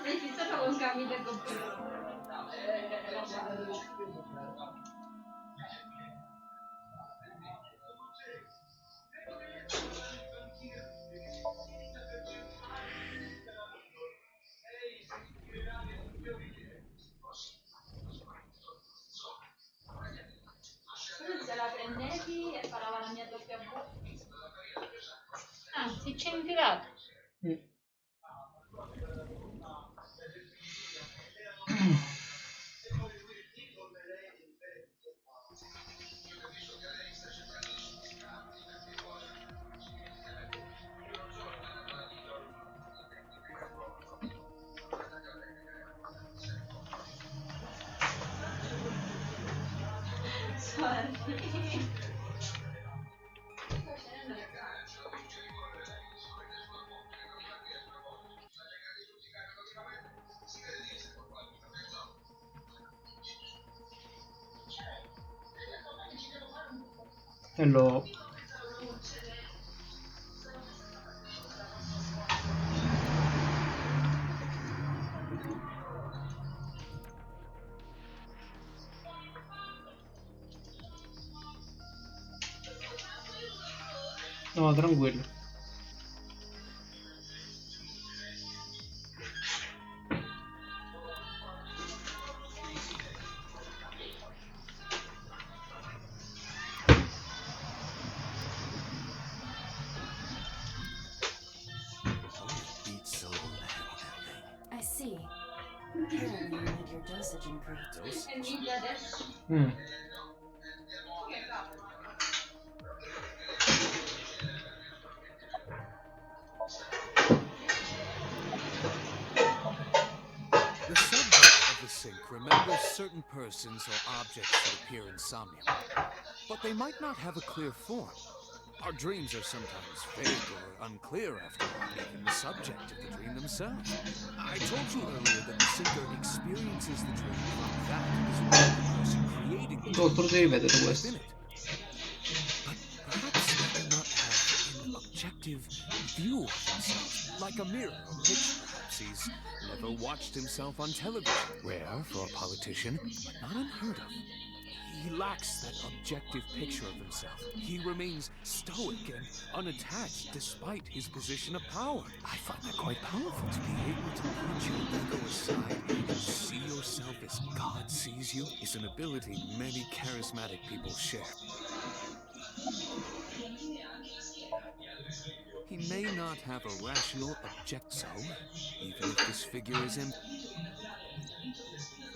Sì, chissà con tramite computer. Se la prendevi e parlava la mia doppia voce. Ah, si c'è infilato. Hello. No, tranquillo. I see. Apparently you need your dosage increased. E quindi adesso. The subject of the sync remembers certain persons or objects that appear in Somnium, but they might not have a clear form. Our dreams are sometimes vague or unclear after all, even the subject of the dream themselves. I told you earlier that the syncer experiences the dream from that as well as the person creating the dream within it. But perhaps they do not have an objective view of themselves, like a mirror or picture. Perhaps he's never watched himself on television. Rare for a politician, but not unheard of. He lacks that objective picture of himself. He remains stoic and unattached despite his position of power. I find that quite powerful, to be able to put your ego aside and see yourself as God sees you is an ability many charismatic people share. He may not have a rational object, so even if this figure is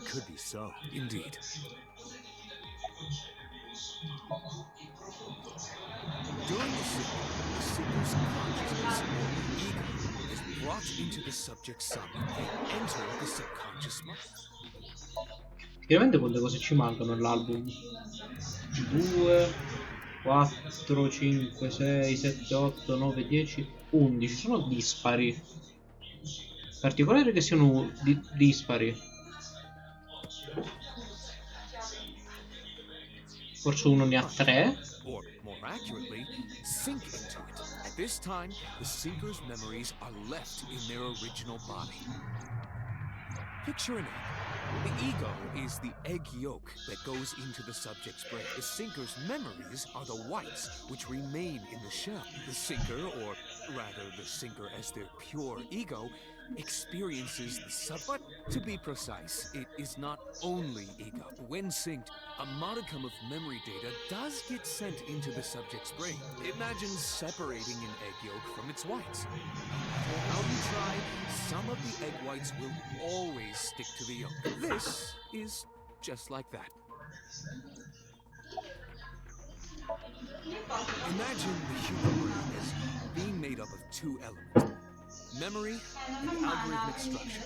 could be so, indeed. During the seeker's consciousness or ego is brought into the subject's somnium. They enter the subconscious mind. Chiaramente quante cose ci mancano nell'album? 2, 4, 5, 6, 7, 8, 9, 10, 11. Sono dispari. Particolare che siano dispari. Forse uno ne ha 3. Or, more accurately, sink into it. At this time, the seeker's memories are left in their original body. Picture an egg. The ego is the egg yolk that goes into the subject's brain. The sinker's memories are the whites, which remain in the shell. The sinker, or rather the sinker as their pure ego, experiences the but to be precise, it is not only ego. When synced, a modicum of memory data does get sent into the subject's brain. Imagine separating an egg yolk from its whites. No matter how you try, some of the egg whites will always stick to the yolk. This is just like that. Imagine the human brain as being made up of two elements. Memory and algorithmic structure.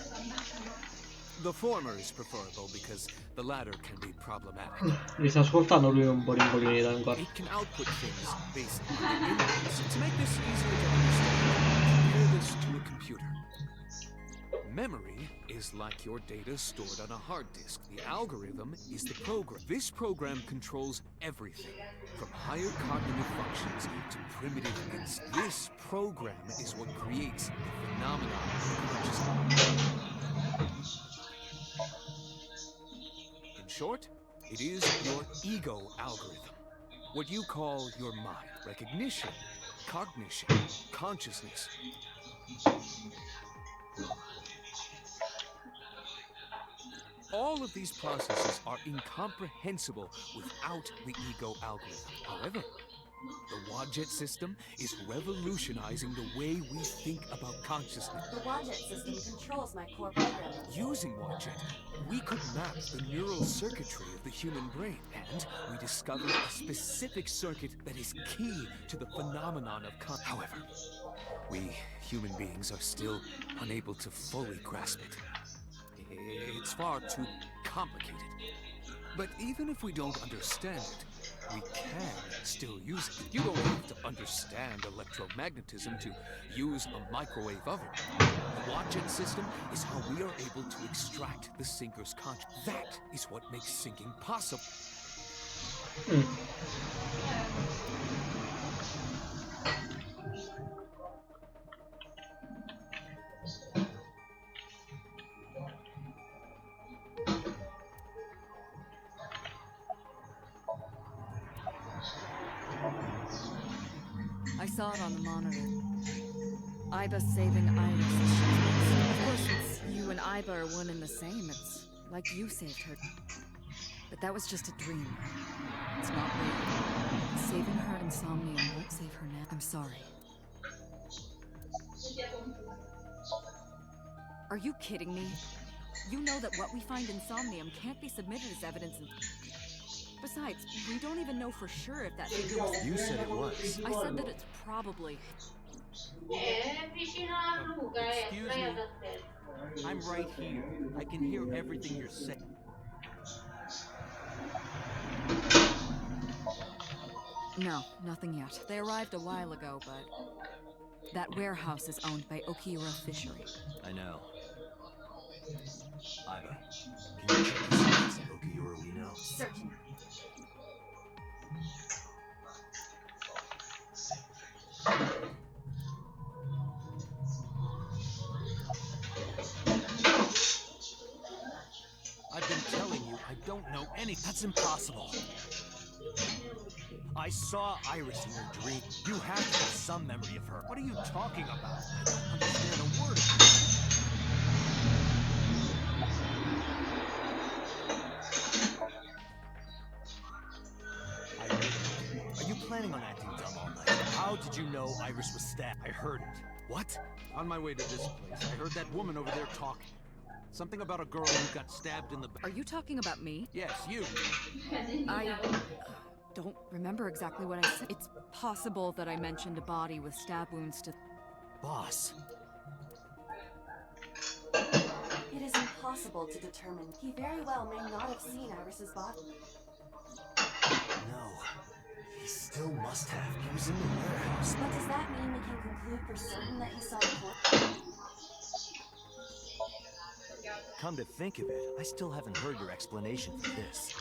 The former is preferable because the latter can be problematic. Mi sta ascoltando, lui è un po' rincoglionito ancora. It can output things based on the inputs. To make this easier to understand, compare this to a computer. Memory is like your data stored on a hard disk. The algorithm is the program. This program controls everything, from higher cognitive functions to primitive instincts. This program is what creates the phenomenon of consciousness. In short, it is your ego algorithm. What you call your mind. Recognition, cognition, consciousness. All of these processes are incomprehensible without the ego algorithm. However, the Wadjet system is revolutionizing the way we think about consciousness. The Wadjet system controls my core programming. Using Wadjet, we could map the neural circuitry of the human brain, and we discovered a specific circuit that is key to the phenomenon of However, we human beings are still unable to fully grasp it. It's far too complicated. But even if we don't understand it, we can still use it. You don't have to understand electromagnetism to use a microwave oven. The Wadjet system is how we are able to extract the sinker's consciousness. That is what makes sinking possible. I saw it on the monitor. Iba saving Iris. Of course, it's you and Iba are one and the same. It's like you saved her. But that was just a dream. It's not real. Saving her in Somnium won't save her now. I'm sorry. Are you kidding me? You know that what we find in Somnium can't be submitted as evidence in... Besides, we don't even know for sure if that figure was... You said it was. I said that it's probably... Excuse me. I'm right here. I can hear everything you're saying. No, nothing yet. They arrived a while ago, but... That warehouse is owned by Okira Fishery. I know. Iba, can you check this out? Okira we know? Certainly. I've been telling you, I don't know any. That's impossible. I saw Iris in your dream. You have to have some memory of her. What are you talking about? I don't understand a word of it. Are you planning on acting dumb all night? How did you know Iris was stabbed? I heard it. What? On my way to this place, I heard that woman over there talking. Something about a girl who got stabbed in the back. Are you talking about me? Yes, you. I don't remember exactly what I said. It's possible that I mentioned a body with stab wounds to... Boss. It is impossible to determine. He very well may not have seen Iris's body. No. He still must have. He was in the warehouse. But does that mean we can conclude for certain that he saw the corpse? Come to think of it, I still haven't heard your explanation for this.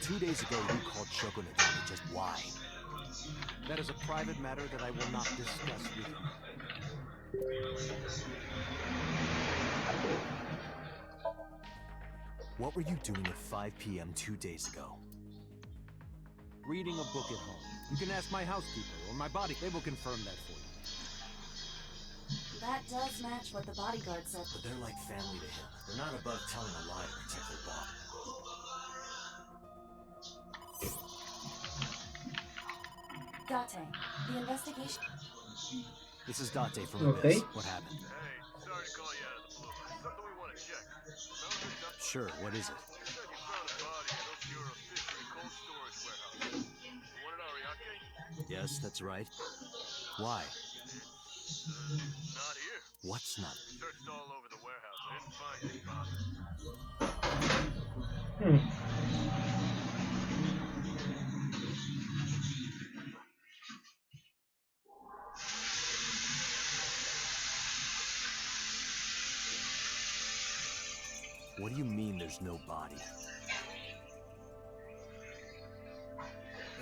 Two days ago, you called Shoko Nadami. Just why? That is a private matter that I will not discuss with you. What were you doing at 5 p.m. 2 days ago? Reading a book at home. You can ask my housekeeper or my body. They will confirm that for you. That does match what the bodyguard said. But they're like family to him. They're not above telling a lie to protect their boss. Date, the investigation. This is Date from Okay. Abyss. What happened? Hey, sorry to call you out of the blue. Something we want to check. Remember the Sure, what is it? you said you found a body at Okira Fishery cold storage warehouse. The one in Ariake? Yes, that's right. Why? Not here. What's not? Searched all over the warehouse. I didn't find any body. What do you mean there's no body?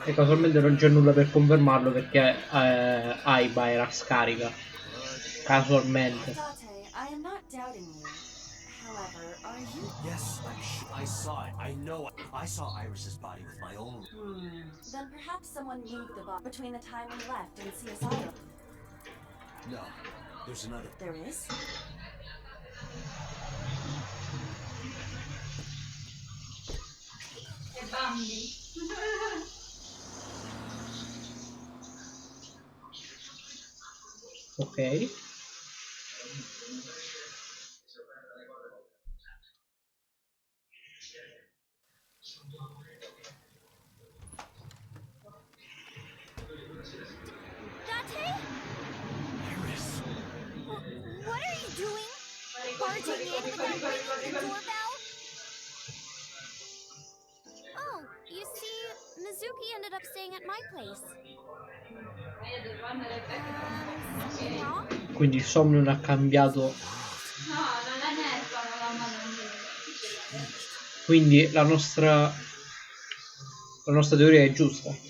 E casualmente non c'è nulla per confermarlo perché Aiba era scarica. Casualmente. Date, I am not doubting you. However, are you? Yes, I saw it. I know. I saw Iris's body with my own. Then perhaps someone moved the body between the time we left and CSI. No, there's another. There is? E Bambi. Ok. Iris. What are you doing? Barging in without ringing the doorbell? Oh, you see, Mizuki ended up staying at my place. Something wrong? Quindi il Somnium ha cambiato. No, non è netta, non la mano. Quindi la nostra teoria è giusta.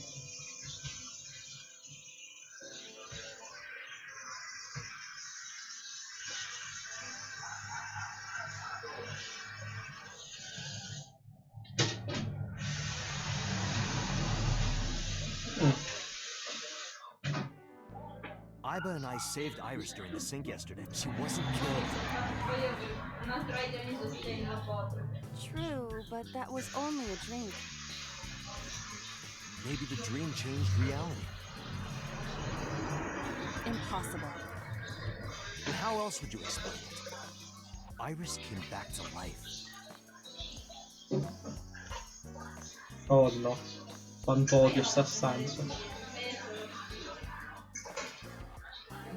Iba and I saved Iris during the sink yesterday. She wasn't killed. Un altro item di sostegno foto. True, but that was only a drink. Maybe the dream changed reality. Impossible. And how else would you explain it? Iris came back to life. Oh no. Quanto odio sta stanza.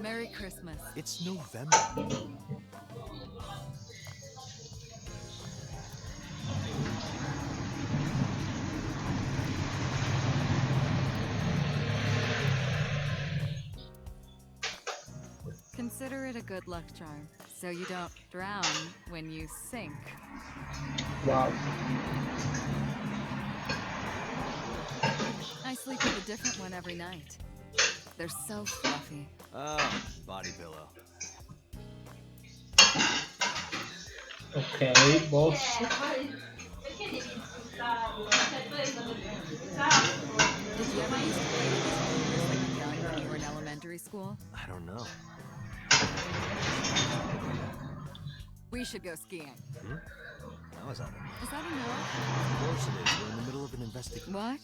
Merry Christmas. It's November. Consider it a good luck charm, so you don't drown when you sink. Wow. I sleep with a different one every night. They're so fluffy. Oh, body pillow. Ok, boss. Perché devi insultarlo? Cioè, tu hai stato insultato. Did you ever use to play with these fingers like a gun when you were in elementary school? I don't know. We should go skiing. How is that? Is that a no? Of course it is. We're in the middle of an investigation. What?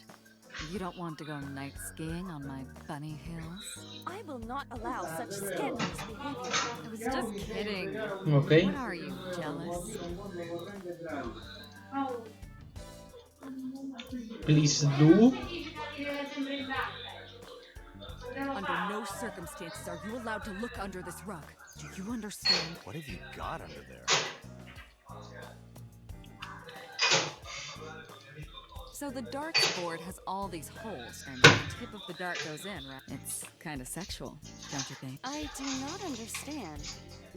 You don't want to go night skiing on my bunny hills? I will not allow such scandalous behavior. I was just kidding. Ok. What are you, jealous? Please do. Under no circumstances are you allowed to look under this rug. Do you understand? What have you got under there? So the darts board has all these holes, and the tip of the dart goes in, right? It's kind of sexual, don't you think? I do not understand.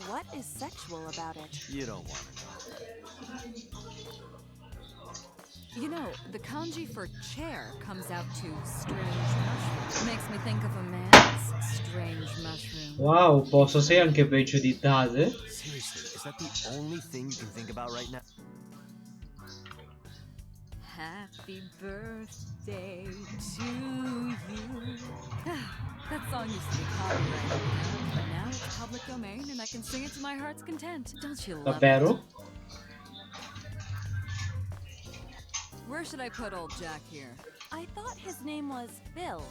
What is sexual about it? You don't want to know. You know, the kanji for chair comes out to strange mushroom. Makes me think of a man's strange mushroom. Wow, posso sei anche peggio di Date? Seriously, is that the only thing you can think about right now? Happy birthday to you. That song used to be copyrighted, but now it's public domain and I can sing it to my heart's content. Don't you love it? Davvero? Where should I put old Jack here? I thought his name was Bill.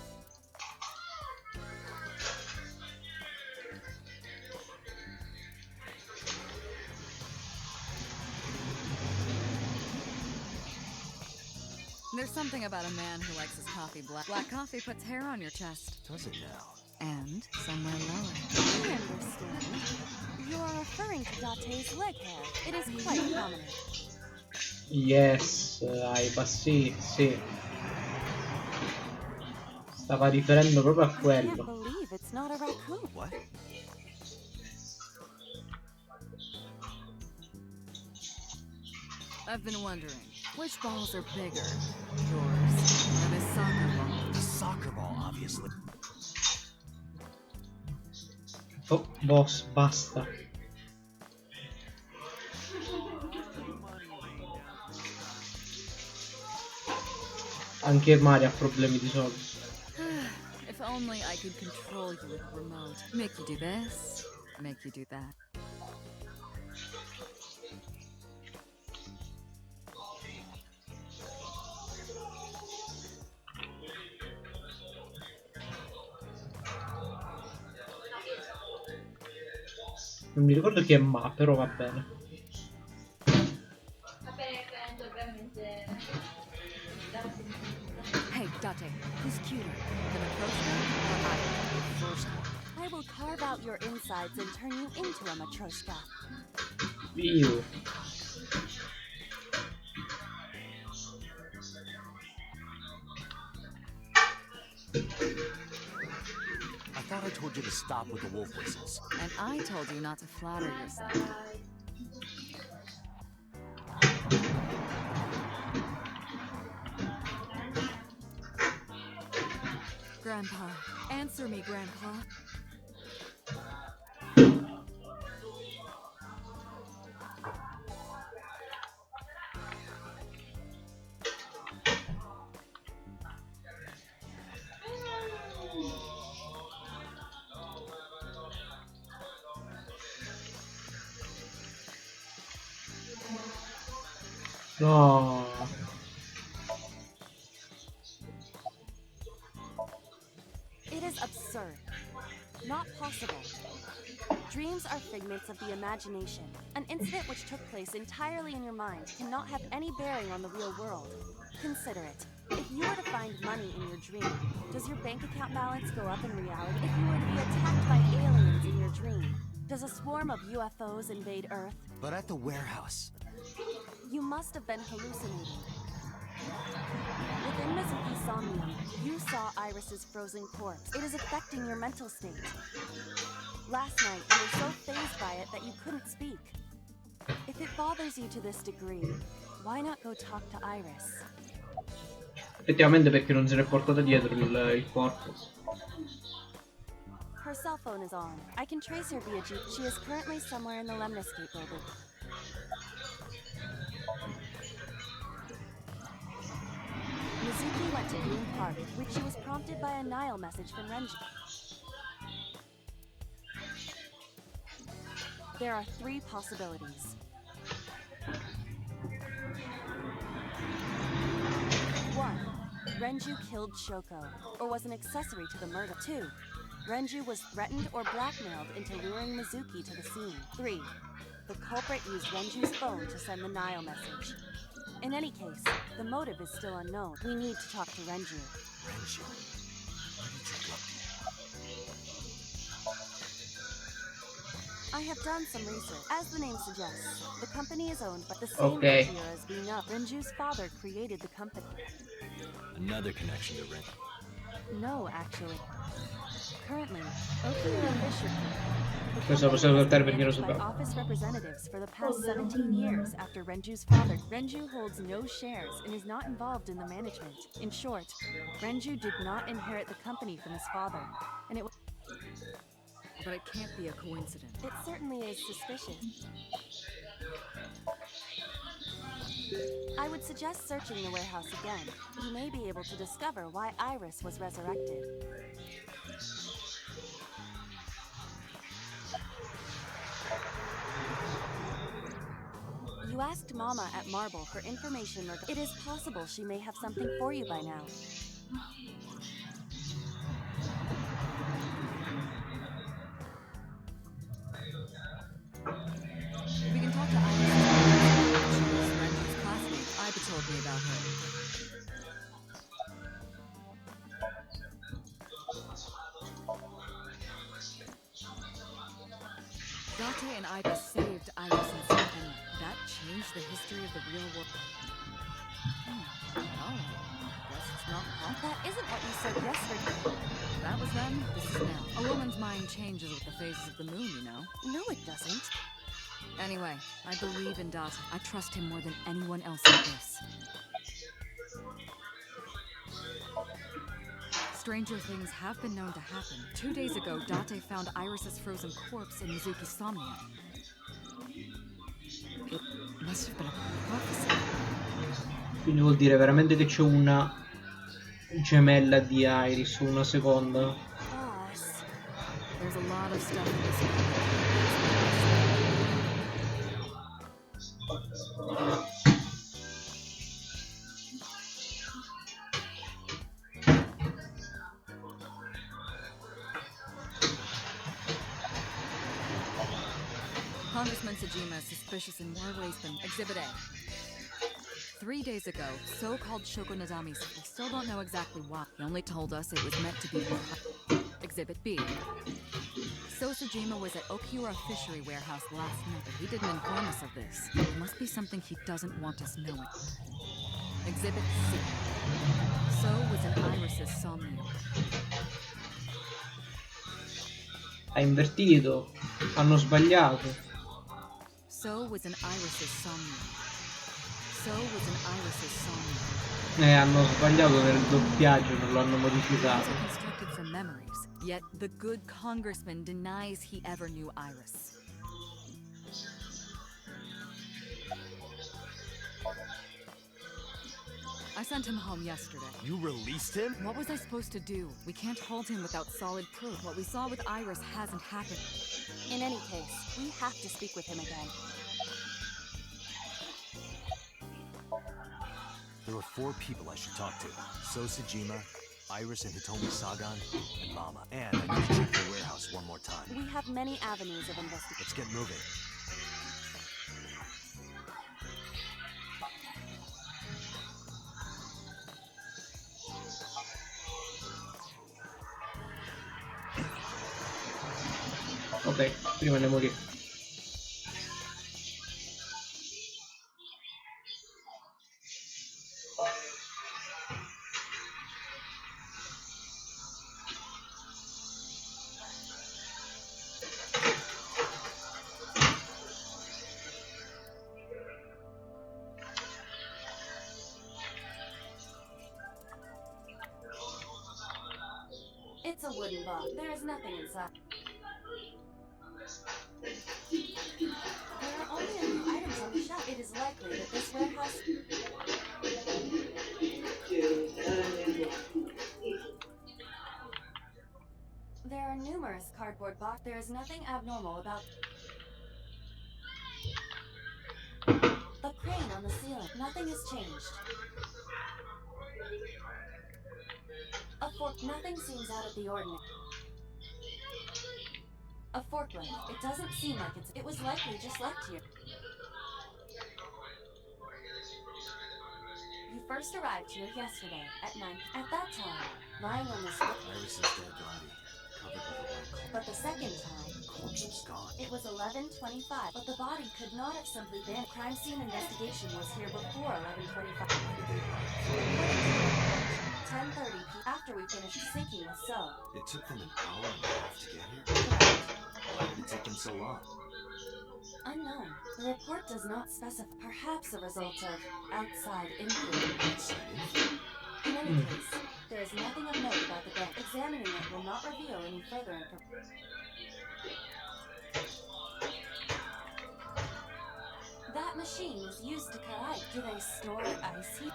There's something about a man who likes his coffee black. Black coffee puts hair on your chest. Does it now? And somewhere lower. I understand. You are referring to Date's leg hair. It is quite prominent. Yes, Aiba, sì, sì. Stava riferendo proprio a I can't quello. believe it's not a raccoon. What? I've been wondering, which balls are bigger? Yours or this soccer ball? The soccer ball, obviously. Oh, boss, basta. Anche Mario ha problemi di soldi. If only I could control you with a remote. Make you do this, make you do that. Non mi ricordo chi è Ma, però va bene. Hey, Date, who's cuter? The Matryoshka or I? First one. I will carve out your insides and turn you into a matryoshka. Io. I thought I told you to stop with the wolf whistles. And I told you not to flatter yourself. Grandpa, answer me, Grandpa. No. It is absurd. Not possible. Dreams are figments of the imagination. An incident which took place entirely in your mind cannot have any bearing on the real world. Consider it. If you were to find money in your dream, does your bank account balance go up in reality? If you were to be attacked by aliens in your dream, does a swarm of UFOs invade Earth? But at the warehouse. You must have been hallucinating. Within Mizuki's Somnium, you saw Iris's frozen corpse. It is affecting your mental state. Last night, you were so fazed by it that you couldn't speak. If it bothers you to this degree, why not go talk to Iris? Effettivamente perché non se l'è portata dietro il corpo. Her cell phone is on. I can trace her via Jeep. She is currently somewhere in the Lemniscape building. Mizuki went to Bloom Park, which she was prompted by a Nile message from Renji. There are 3 possibilities. 1. Renju killed Shoko, or was an accessory to the murder. 2. Renju was threatened or blackmailed into luring Mizuki to the scene. 3. The culprit used Renju's phone to send the Nile message. In any case, the motive is still unknown. We need to talk to Renju. Renju. Where did you go? I have done some research. As the name suggests, the company is owned by the same Okay. Okiya as we know. Renju's father created the company. Another connection to Renju. No, actually. Currently, Okiya and Bishop Questo possiamo saltare perché lo by sapevo. office representatives for the past 17 years after Renju's father. Renju holds no shares and is not involved in the management. In short, Renju did not inherit the company from his father, and it But it can't be a coincidence. It certainly is suspicious. I would suggest searching the warehouse again. You may be able to discover why Iris was resurrected. You asked Mama at Marble for information. It is possible she may have something for you by now. We can talk to Iris. She's Renju's classmate. Iba told me about her. Date and Iba saved Iris and Sam, and that changed the history of the real world. Oh, guess it's not possible. That isn't what you said yesterday. That was then, this is now. A woman's mind changes with the phases of the moon, you know. No, it doesn't. Anyway, I believe in Data. I trust him more than anyone else in this. Stranger things have been known to happen. 2 days ago, Date found Iris's frozen corpse in Mizuki's Somnium. It must have been a prophecy. Quindi vuol dire veramente che c'è una gemella di Iris, una seconda. Boss. There's a lot of stuff in this. Congressman Sejima is suspicious in more ways than Exhibit A. 3 days ago, so-called Shoko Nadami's. We still don't know exactly why. He only told us it was meant to be Exhibit B. So Sejima was at Okiura Fishery Warehouse last night, but he didn't inform us of this. It must be something he doesn't want us knowing. Exhibit C. So was in Iris's Somnium. Ha invertito. Hanno sbagliato. So was in Iris's Somnium. So was in Iris's Somnium. Hanno sbagliato nel doppiaggio, non lo hanno modificato. Constructed from memories. Yet the good congressman denies he ever knew Iris. I sent him home yesterday. You released him? What was I supposed to do? We can't hold him without solid proof. What we saw with Iris hasn't happened. In any case, we have to speak with him again. There are 4 people I should talk to. So Sejima, Iris and Hitomi Sagan, and Mama. And I need to check the warehouse one more time. We have many avenues of investigation. Let's get moving. Ok, prima andiamo lì. It's a wooden box. There is nothing inside. There are only a few items on the shelf. It is likely that this warehouse... There are numerous cardboard boxes. There is nothing abnormal about... The crane on the ceiling. Nothing has changed. A fork. Nothing seems out of the ordinary. A forklift. It doesn't seem like it's... It was likely just left here. You first arrived here yesterday at 9. At that time, lying on the floor. Iris' dead body, covered with a white cloth. But the second time, The corpse was gone. it was 11:25. But the body could not have simply been. Crime scene investigation was here before 11:25. Why did they run? 10:30 p. After we finished sinking the cell. It took them an hour and a half to get here? Correct. Why did it take them so long? Unknown. The report does not specify. Perhaps a result of outside influence. Outside influence? In any case, there is nothing of note about the bank. Examining it will not reveal any further information. That machine was used to cut ice. Do they store ice here?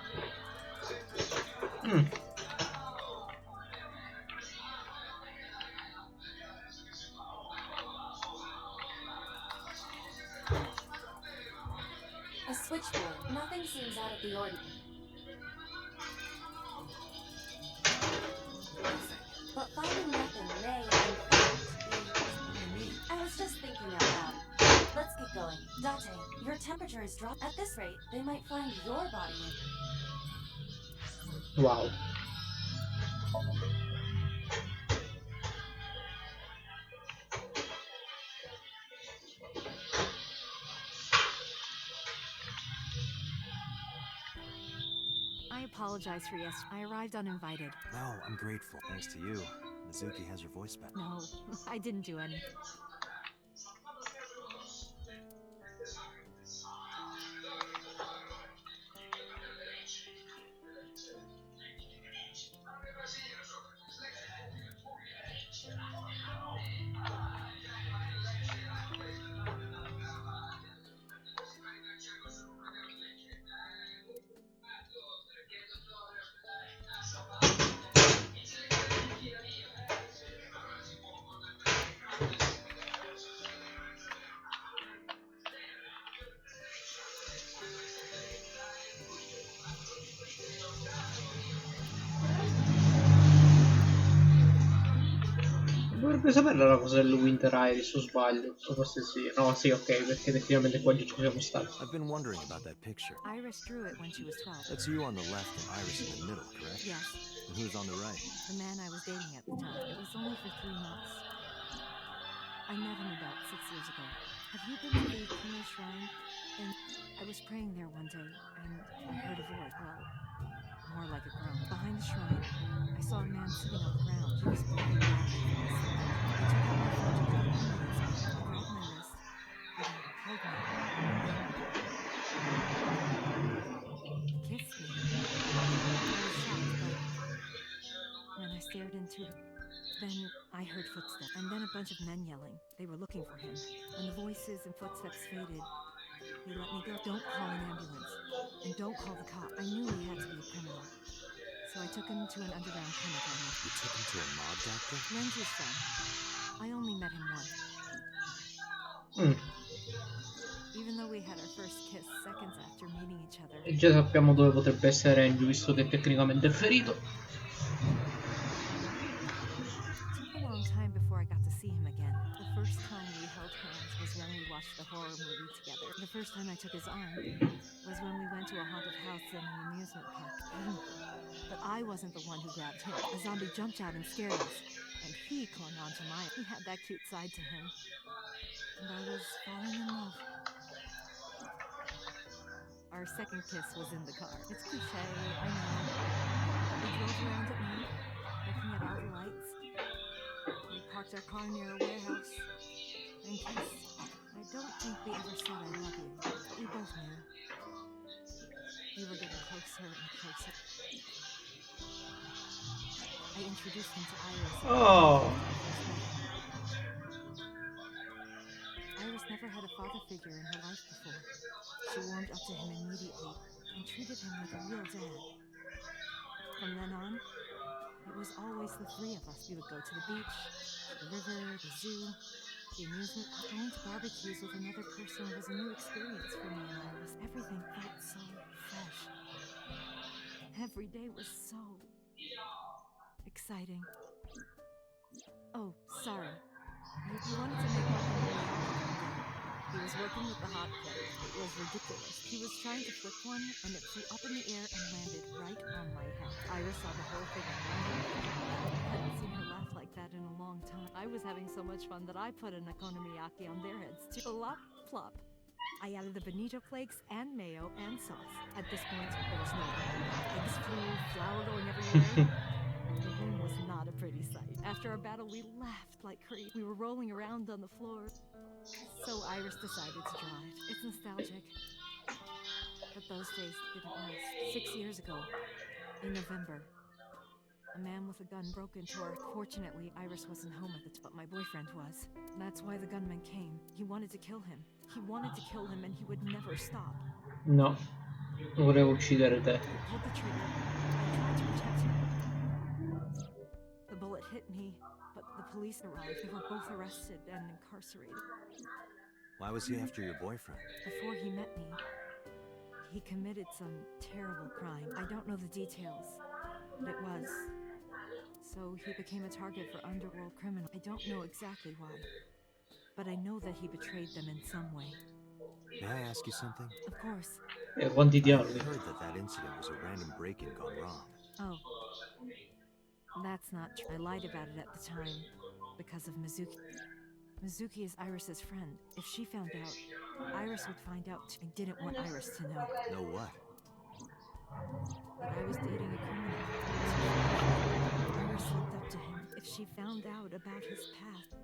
A switchboard. Nothing seems out of the ordinary. But finding nothing may in fact be... I was just thinking out loud. Let's get going. Date, your temperature is dropped. At this rate, they might find your body in... Wow. I apologize for yesterday. I arrived uninvited. No, I'm grateful. Thanks to you, Mizuki has her voice back. No, I didn't do anything. Dovrebbe saperla la cosa del Winter Iris, o sbaglio? O forse sì. No, sì, ok, perché effettivamente qua già ci siamo stati. I've been wondering about that picture. Iris drew it when she was 12. That's you on the left and Iris in the middle, correct? Yes, And who's on the right? the man I was dating at the time. It was only for 3 months. I met him about 6 years ago. Have you been to the Kuno shrine? And I was praying there one day, and I heard a voice. Well, more like a groan. Behind the shrine, I saw a man sitting on the ground. He was bleeding badly from his side. I took out my phone to call an ambulance. He grabbed my wrist, and he held me, and kissed me. I was shocked, but when I stared into it, then I heard footsteps, and then a bunch of men yelling. They were looking for him. When the voices and footsteps faded, he let me go. Don't call an ambulance, and don't call the cop. I knew he had to be a criminal, so I took him to an underground clinic. You took him to a mob doctor? Renzi's friend. I only met him once. Even though we had our first kiss seconds after meeting each other. E già sappiamo dove potrebbe essere Renzi, visto che tecnicamente è ferito. It took a long time before I got to see him again. The first time we held hands was when we watched the horror movie together. The first time I took his arm was when we went to a haunted house in an amusement park. But I wasn't the one who grabbed him. A zombie jumped out and scared us, and he clung on to mine. He had that cute side to him, and I was falling in love. Our second kiss was in the car. It's cliche, I know. We drove around at night, looking at all the lights. We parked our car near a warehouse and kissed. I don't think we ever said I love you, but we both knew. We were getting closer and closer. I introduced him to Iris. Oh. Iris never had a father figure in her life before. She warmed up to him immediately and treated him like a real dad. From then on, it was always the three of us. We would go to the beach, the river, the zoo, the amusement park. Going to barbecues with another person was a new experience for me and Iris. Everything felt so fresh. Every day was so exciting. Oh, sorry. You wanted to make one of my. He was working with the hot plate. It was ridiculous. He was trying to flip one, and it flew up in the air and landed right on my head. Iris saw the whole thing and laughed. I hadn't seen her laugh like that in a long time. I was having so much fun that I put an okonomiyaki on their heads too. Plop, plop. I added the bonito flakes and mayo and sauce. At this point, there was no eggs flew, flour going everywhere. The room was not a pretty sight. After our battle, we laughed like crazy. We were rolling around on the floor. So Iris decided to drive. It's nostalgic. But those days didn't last. 6 years ago, in November, a man with a gun broke into our... Fortunately, Iris wasn't home at the time, but my boyfriend was. That's why the gunman came. He wanted to kill him. He wanted to kill him and he would never stop. No, volevo uccidere te. I pulled the trigger. I tried to protect him. The bullet hit me, but the police arrived. We were both arrested and incarcerated. Why was he after your boyfriend? Before he met me, he committed some terrible crime. I don't know the details, but it was. So he became a target for underworld criminals. I don't know exactly why, but I know that he betrayed them in some way. May I ask you something? Of course. Quanti I dialoghi. heard that incident was a random break-in gone wrong. Oh, that's not true. I lied about it at the time because of Mizuki. Mizuki is Iris's friend. If she found out, Iris would find out too. I didn't want Iris to know. Know what? That I was dating a criminal. Iris looked up to him. If she found out about his past.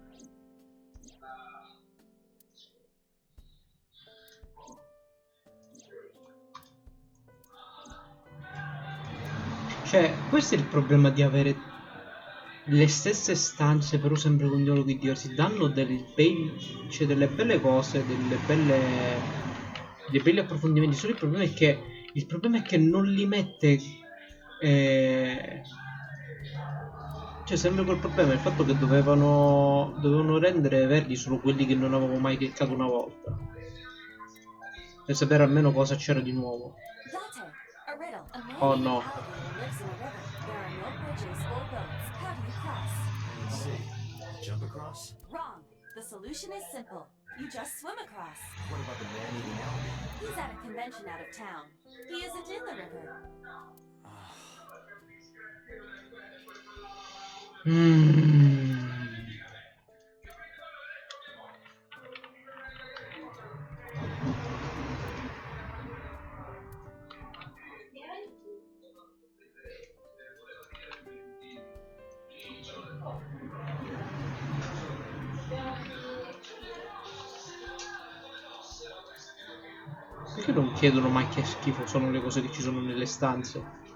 Cioè, questo è il problema di avere le stesse stanze però sempre con dialoghi diversi. Danno delle belle cose, dei belli approfondimenti. Solo il problema è che non li mette, cioè sempre quel problema, il fatto che dovevano rendere verdi solo quelli che non avevo mai cliccato una volta, per sapere almeno cosa c'era di nuovo. Oh no. Jump across? Wrong. The solution is simple. You just swim across. What about the man-eating alligator? He's at a convention out of town. He isn't in the river. Perché non chiedono mai che schifo sono le cose che ci sono nelle stanze?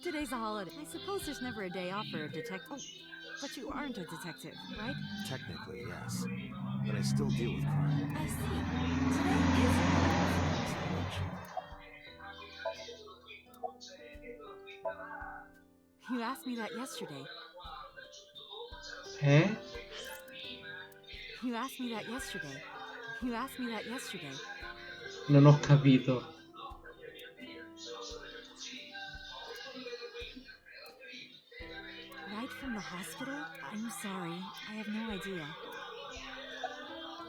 Today's a holiday. I suppose there's never a day off for a detective. Oh, but you aren't a detective, right? Technically, yes. But I still deal with crime. I see. Today is You asked me that yesterday. Eh? You asked me that yesterday. You asked me that yesterday. Non ho capito. Right from the hospital? I'm sorry. I have no idea.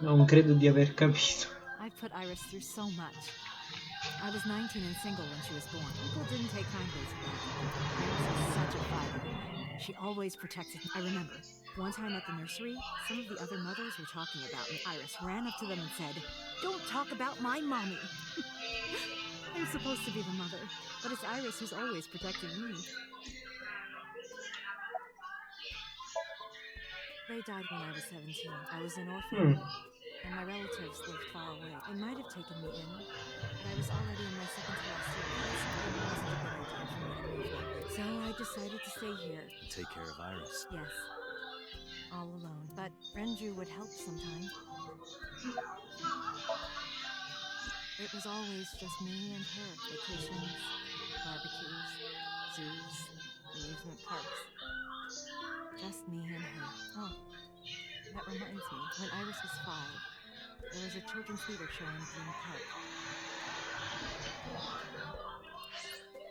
Non credo di aver capito. I put Iris through so much. I was 19 and single when she was born. People didn't take kindly to that. Iris was such a fighter. She always protected me. I remember, one time at the nursery, some of the other mothers were talking about me. Iris ran up to them and said, "Don't talk about my mommy." I'm supposed to be the mother, but it's Iris who's always protecting me. They died when I was 17. I was an orphan, and my relatives lived far away. They might have taken me in, but I was already in my second to last year. It wasn't a good idea for me to move on. So I decided to stay here. Take care of Iris. Yes, all alone. But Renju would help sometimes. It was always just me and her. Vacations, barbecues, zoos, amusement parks. Just me and her. Oh, that reminds me. When Iris was 5, there was a children's theater show in Green Park.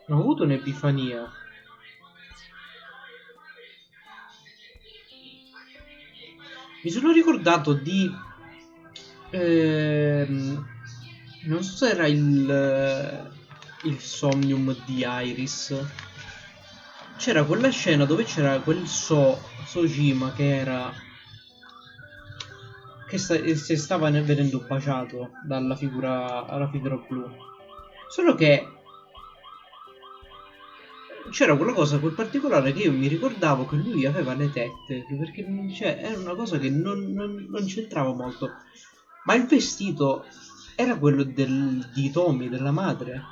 Ho avuto un'epifania. Mi sono ricordato di... non so se era il Somnium di Iris. C'era quella scena dove c'era quel Sojima che era... che si stava venendo baciato alla figura blu. Solo che c'era quella cosa, quel particolare che io mi ricordavo che lui aveva le tette, perché cioè, era una cosa che non c'entrava molto. Ma il vestito era quello di Tommy, della madre.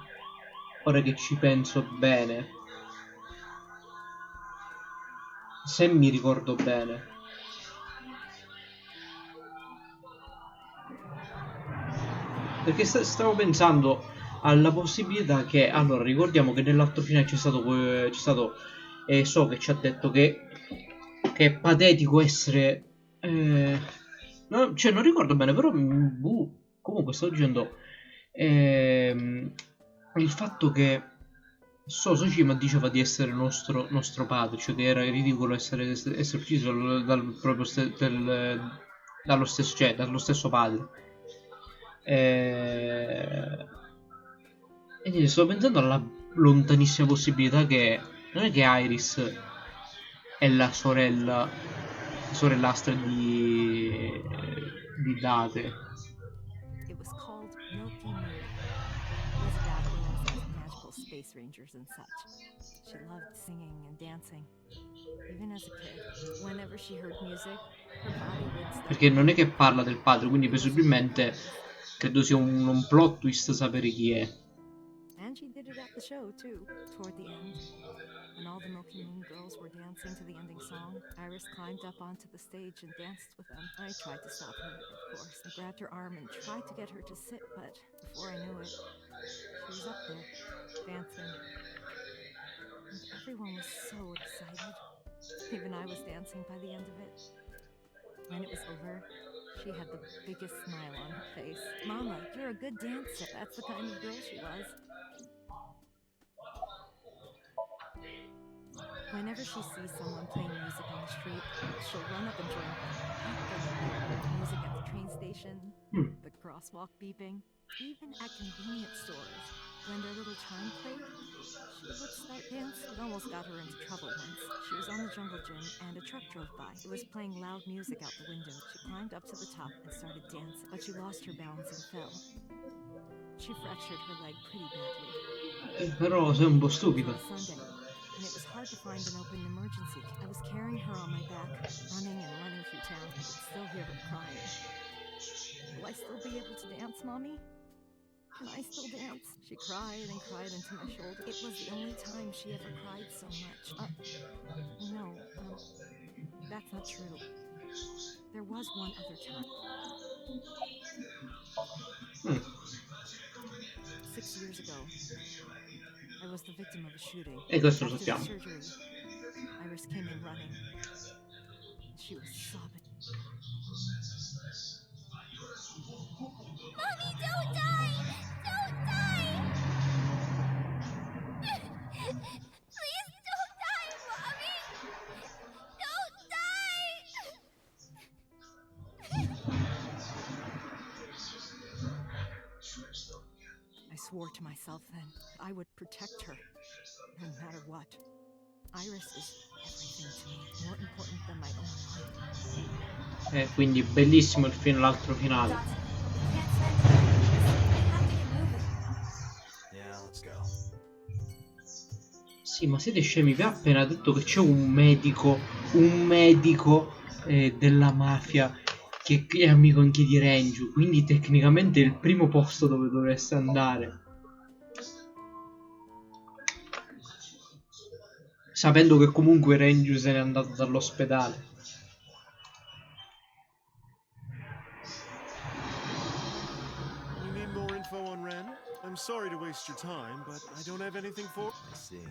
Ora che ci penso bene. Se mi ricordo bene. Perché stavo pensando alla possibilità che... Allora, ricordiamo che nell'altro finale c'è stato So che ci ha detto che è patetico essere... no, cioè, non ricordo bene, però... comunque stavo dicendo... il fatto che... Sojima diceva di essere nostro padre, cioè che era ridicolo essere ucciso dallo stesso padre. E quindi sto pensando alla lontanissima possibilità che non è che Iris è la sorellastra di Date. It was called Milky Moon. It was about girls as magical space rangers and such. She loved singing and dancing. Even as a kid, whenever she heard music, her body would start. Perché non è che parla del padre, quindi presumibilmente credo sia un plot twist sapere chi è. And she did it at the show too, toward the end. When all the Milky Moon girls were dancing to the ending song, Iris climbed up onto the stage and danced with them. I tried to stop her, of course. I grabbed her arm and tried to get her to sit, but before I knew it, she was up there, dancing. And everyone was so excited. Even I was dancing by the end of it. When it was over, she had the biggest smile on her face. Mama, you're a good dancer. That's the kind of girl she was. Whenever she sees someone playing music on the street, she'll run up and join them. The music at the train station, the crosswalk beeping, even at convenience stores. When their little chime played, she would start dancing. It almost got her into trouble once. She was on the jungle gym and a truck drove by. It was playing loud music out the window. She climbed up to the top and started dancing, but she lost her balance and fell. She fractured her leg pretty badly. Però sei un po' stupido. Sunday, and it was hard to find an open emergency. I was carrying her on my back, running and running through town. I could still hear her crying. Will I still be able to dance, Mommy? Can I still dance? She cried and cried into my shoulder. It was the only time she ever cried so much. No, that's not true. There was one other time. 6 years ago, I was the victim of a shooting. E questo lo After the sappiamo. surgery, Iris came in running. She was sobbing. Mommy, don't die! Don't die! Please don't die, Mommy! Don't die! I swore to myself then I would protect her, no matter what. Iris is everything to me, more important than my own life. Quindi bellissimo l'altro finale. Yeah, let's go. Sì, ma siete scemi? Vi ha appena detto che c'è un medico della mafia che è amico anche di Renju, quindi tecnicamente è il primo posto dove dovreste andare. Sapendo che comunque Renju se n'è andato dall'ospedale. You need more info on Ren? I'm sorry to waste your time, but I don't have anything for... I see.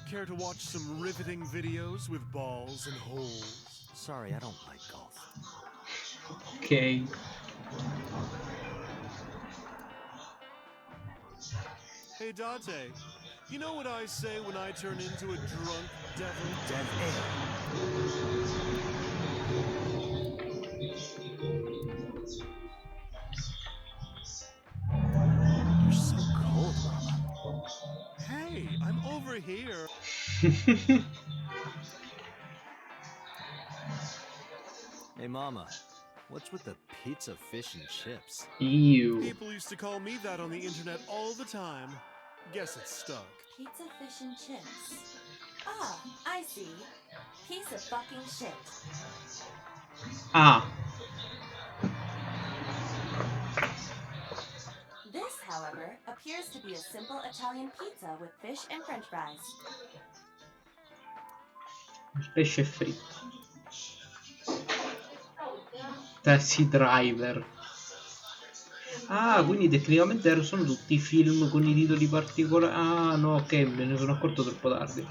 Care to watch some riveting videos with balls and holes? Sorry, I don't like golf. Ok. Hey Date, you know what I say when I turn into a drunk devil? Dead air. You're so cold, Mama. Hey, I'm over here. Hey, Mama. What's with the pizza, fish, and chips? Ew. People used to call me that on the internet all the time. Guess it's stuck. Pizza, fish, and chips. Ah, I see. Piece of fucking shit. Ah, This, however, appears to be a simple Italian pizza with fish and french fries. il pesce è fritto. Taxi Driver. Ah, quindi tecnicamente sono tutti film con i titoli particolari. Ah, no, ok, me ne sono accorto troppo tardi.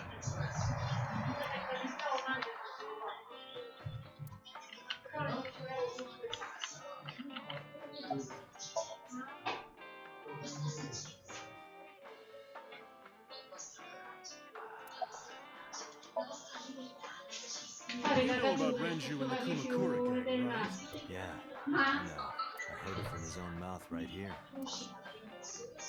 You know about Renju and the Kumakura gang, right? Yeah, I know. I heard it from his own mouth right here.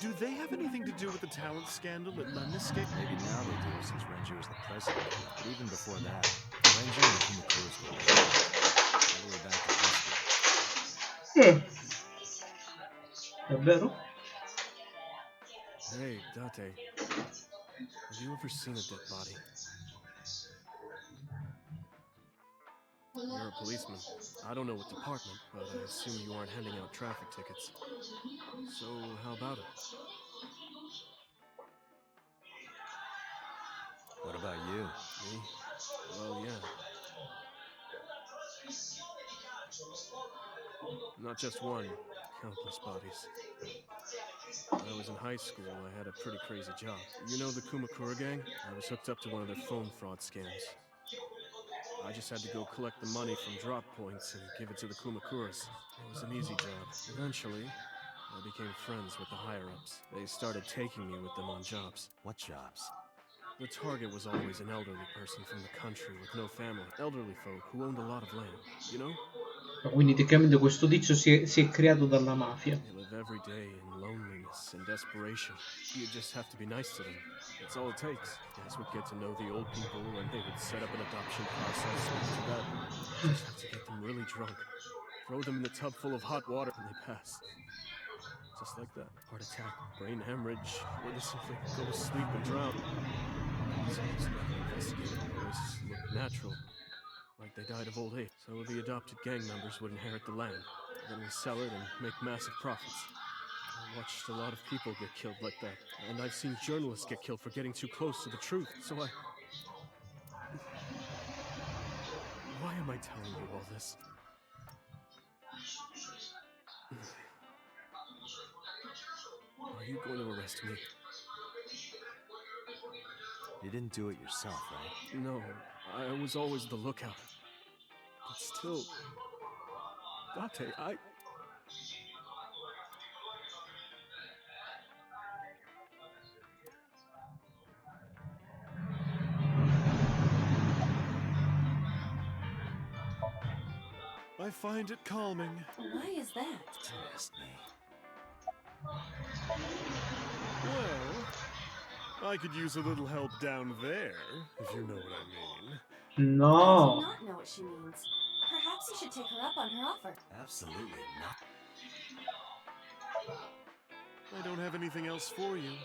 Do they have anything to do with the talent scandal at Lemniscape? Maybe now they do, since Renju is the president. But even before that, Renju and the Kumakuras go all the way back to history. Davvero? Hey, Date. Have you ever seen a dead body? You're a policeman. I don't know what department, but I assume you aren't handing out traffic tickets. So, how about it? What about you? Me? Well, yeah. Not just one, countless bodies. When I was in high school, I had a pretty crazy job. You know the Kumakura gang? I was hooked up to one of their phone fraud scams. I just had to go collect the money from drop points and give it to the Kumakuras. It was an easy job. Eventually, I became friends with the higher-ups. They started taking me with them on jobs. What jobs? The target was always an elderly person from the country with no family. Elderly folk who owned a lot of land, you know? Quindi tecnicamente questo tizio si è creato dalla mafia. They live every day in loneliness and desperation. You just have to be nice to them. That's all it takes. Guys would get to know the old people and they would set up an adoption process. After that, you just have to get them really drunk. Throw them in a tub full of hot water and they pass. Just like that. Heart attack, brain hemorrhage, or they simply go to sleep and drown. These things never investigated. They always look natural. Like they died of old age. So the adopted gang members would inherit the land. Then we sell it and make massive profits. I watched a lot of people get killed like that. And I've seen journalists get killed for getting too close to the truth. So why am I telling you all this? Are you going to arrest me? You didn't do it yourself, right? No, I was always the lookout. But still, Date, I find it calming. Why is that? Trust me. Well, I could use a little help down there, if you know what I mean. I do No. not know what she means. Perhaps you should take her up on her offer. Absolutely not. I don't have anything else for you.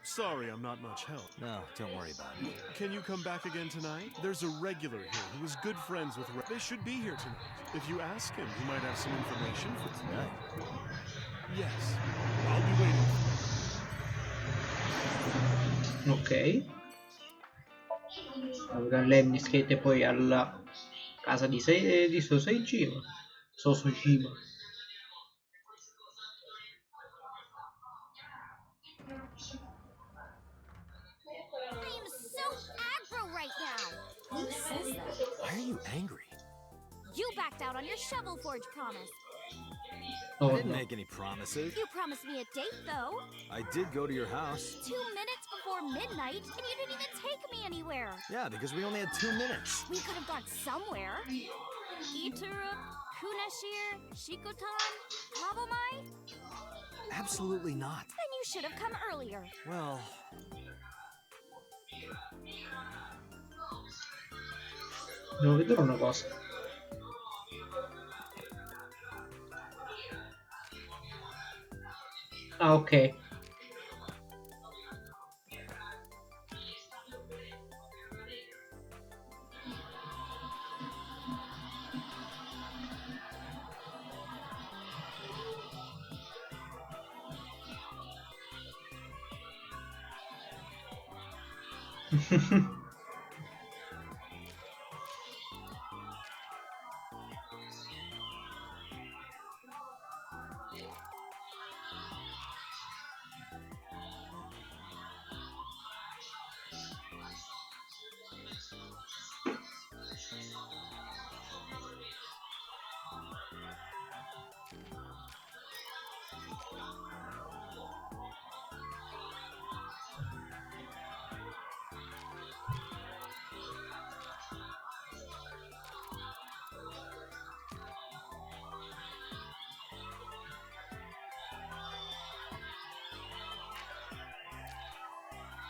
Sorry, I'm not much help. No, don't worry about it. Can you come back again tonight? There's a regular here who is good friends with They should be here tonight. If you ask him, he might have some information for Tonight? Yes. I'll be waiting. Ok. Allora lei mi schede poi alla casa di Sosejima. Sosojima. I am so aggro right now. Who says that? Why are you angry? You backed out on your shovel forge promise. Oh, I didn't no. make any promises. You promised me a date, though. I did go to your house. 2 minutes before midnight, and you didn't even take me anywhere. Yeah, because we only had 2 minutes. We could have gone somewhere. Iturup, Kunashir, Shikotan, Kabomai? Absolutely not. Then you should have come earlier. Well, Devo vedere una cosa. Ah, ok.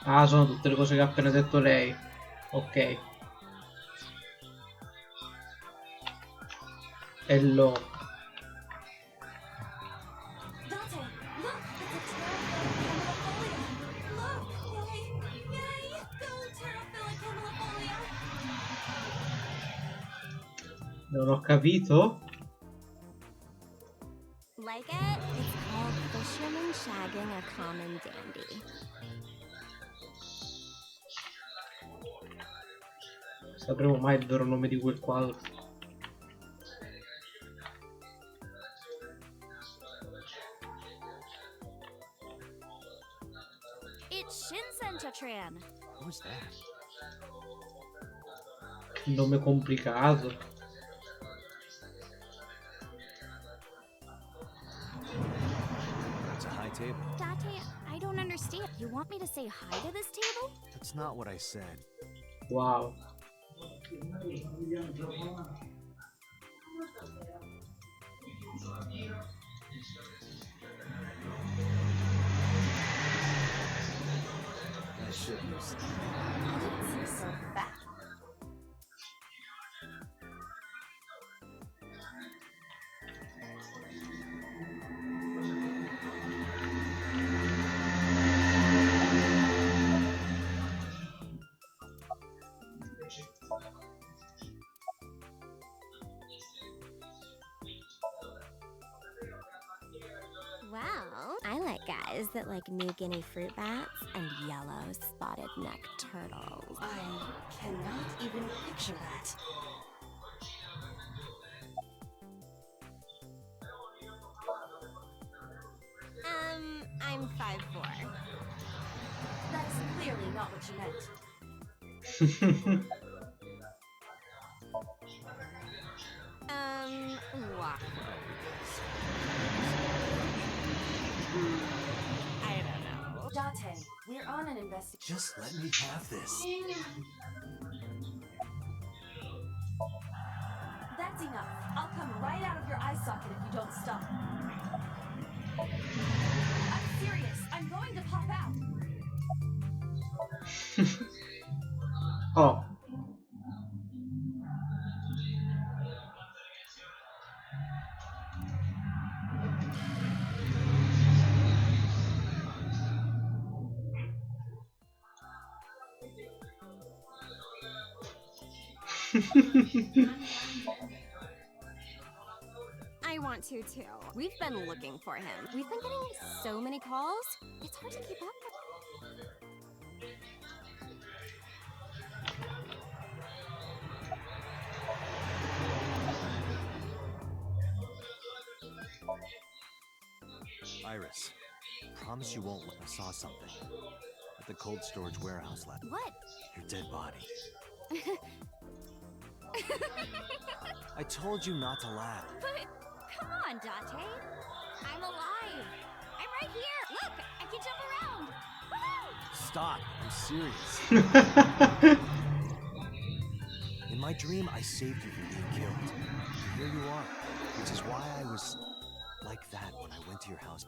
Ah, sono tutte le cose che ha appena detto lei. Ok. Hello. Dante, look! It's a pterophylla chemical folia. Look! Yay! Yay! Go pterophylla chemical folia! Non ho capito. Like it? It's called Fisherman Shagging a Common Dandy. Sapremo mai il vero nome di quel quadro. It's Shinsen-Chatran. Who's that? Il nome complicato. It's a high table. Date, I don't understand. You want me to say hi to this table? That's not what I said. Wow. I should use that. I didn't say so fast. Well, I like guys that like New Guinea fruit bats and yellow spotted neck turtles. I cannot even picture that. I'm 5'4". That's clearly not what you meant. What? I don't know. Date, we're on an investigation. Just let me have this. That's enough. I'll come right out of your eye socket if you don't stop. I'm serious. I'm going to pop out. Oh. I want to too. We've been looking for him. We've been getting so many calls. It's hard to keep up. Iris, promise you won't. I saw something at the cold storage warehouse last. What? Your dead body. I told you not to laugh. But come on, Date. I'm alive. I'm right here. Look, I can jump around. Woohoo! Stop. I'm serious. In my dream, I saved you from being killed. Here you are, which is why I was like that when I went to your house.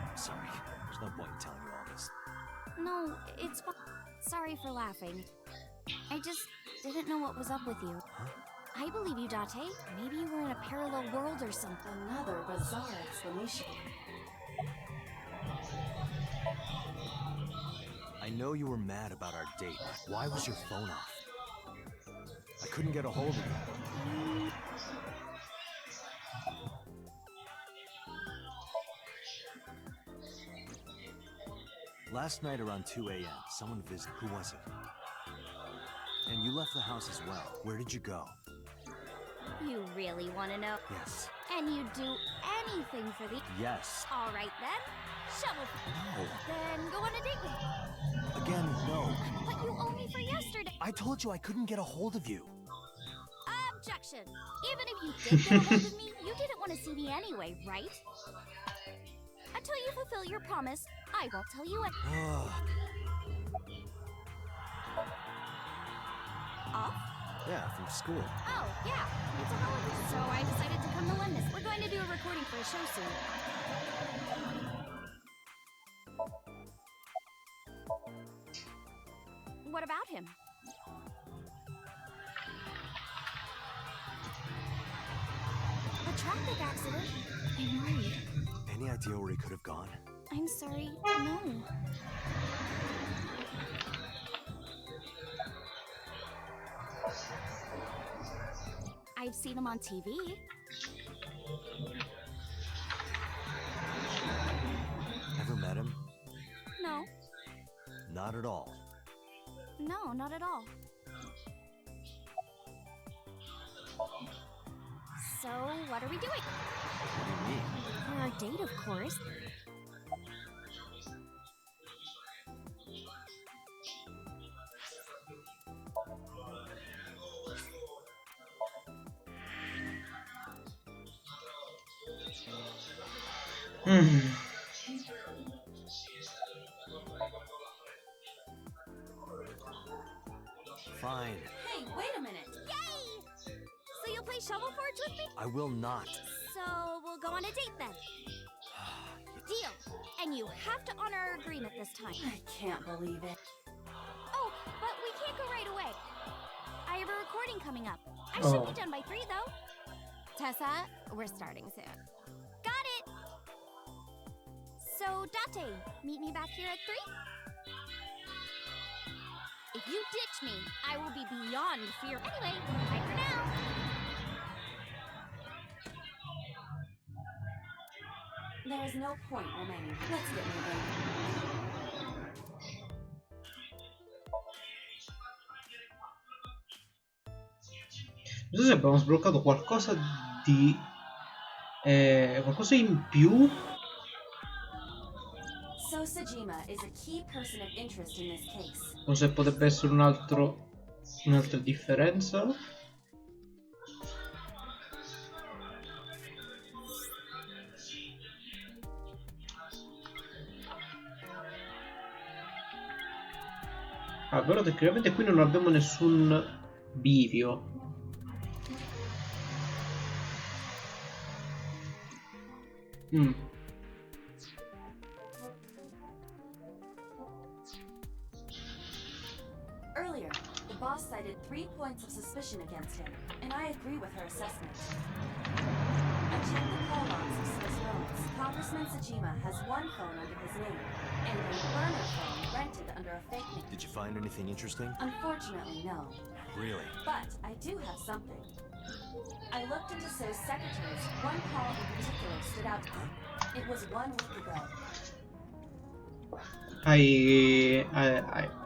I'm sorry. There's no point in telling you all this. No, it's fine. Sorry for laughing. I just didn't know what was up with you. Huh? I believe you, Date. Maybe you were in a parallel world or something. Another bizarre explanation. I know you were mad about our date. Why was your phone off? I couldn't get a hold of you. Last night around 2 a.m., someone visited. Who was it? And you left the house as well. Where did you go? You really want to know? Yes. And you'd do anything for the... Yes. All right, then. Shovel. No. Then go on a date with me. Again, no. But you owe me for yesterday. I told you I couldn't get a hold of you. Objection. Even if you did get a hold of me, you didn't want to see me anyway, right? Until you fulfill your promise, I won't tell you what. Off? Yeah, from school. Oh, yeah. It's a holiday, so I decided to come to London. We're going to do a recording for a show soon. What about him? A traffic accident. I'm worried. Any idea where he could have gone? I'm sorry. No. I've seen him on TV. Ever met him? No. Not at all. No, not at all. So, what are we doing? What do you mean? For our date, of course. Fine. Hey, wait a minute. Yay! So you'll play Shovel Forge with me? I will not. So we'll go on a date then. Deal. And you have to honor our agreement this time. I can't believe it. Oh, but we can't go right away. I have a recording coming up. I should be done by 3 though. Tessa, we're starting soon. Got it! So, Date, meet me back here at 3? If you ditch me, I will be beyond fear. Anyway, bye for now. There is no point remaining. Let's get moving. Non so se abbiamo sbloccato qualcosa di... qualcosa in più. So Sejima is a key person of interest in this case. O se potrebbe essere un'altra differenza. Ah, però tecnicamente qui non abbiamo nessun bivio. Earlier, the boss cited 3 points of suspicion against him, and I agree with her assessment. I checked the call logs of Swiss roads. Congressman Sejima has 1 phone under his name, and a burner phone rented under a fake name. Did you find anything interesting? Unfortunately, no. Really? But I do have something. I looked into So's secretaries. 1 call in particular stood out to me. It was 1 week ago.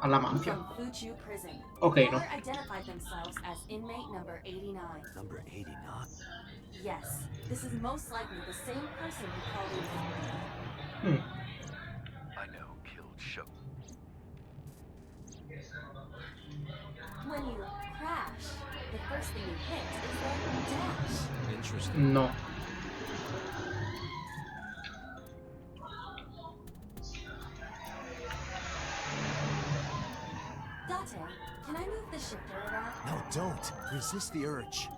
Alla mafia. From Fuchu prison. Okay, The no. caller identified themselves as inmate number 89. Number 89? Yes, this is most likely the same person who called in. I know, killed Show. When you crash, the first thing you hit is the dash. Interesting. No. Date, can I move the shifter around? No, don't. Resist the urge.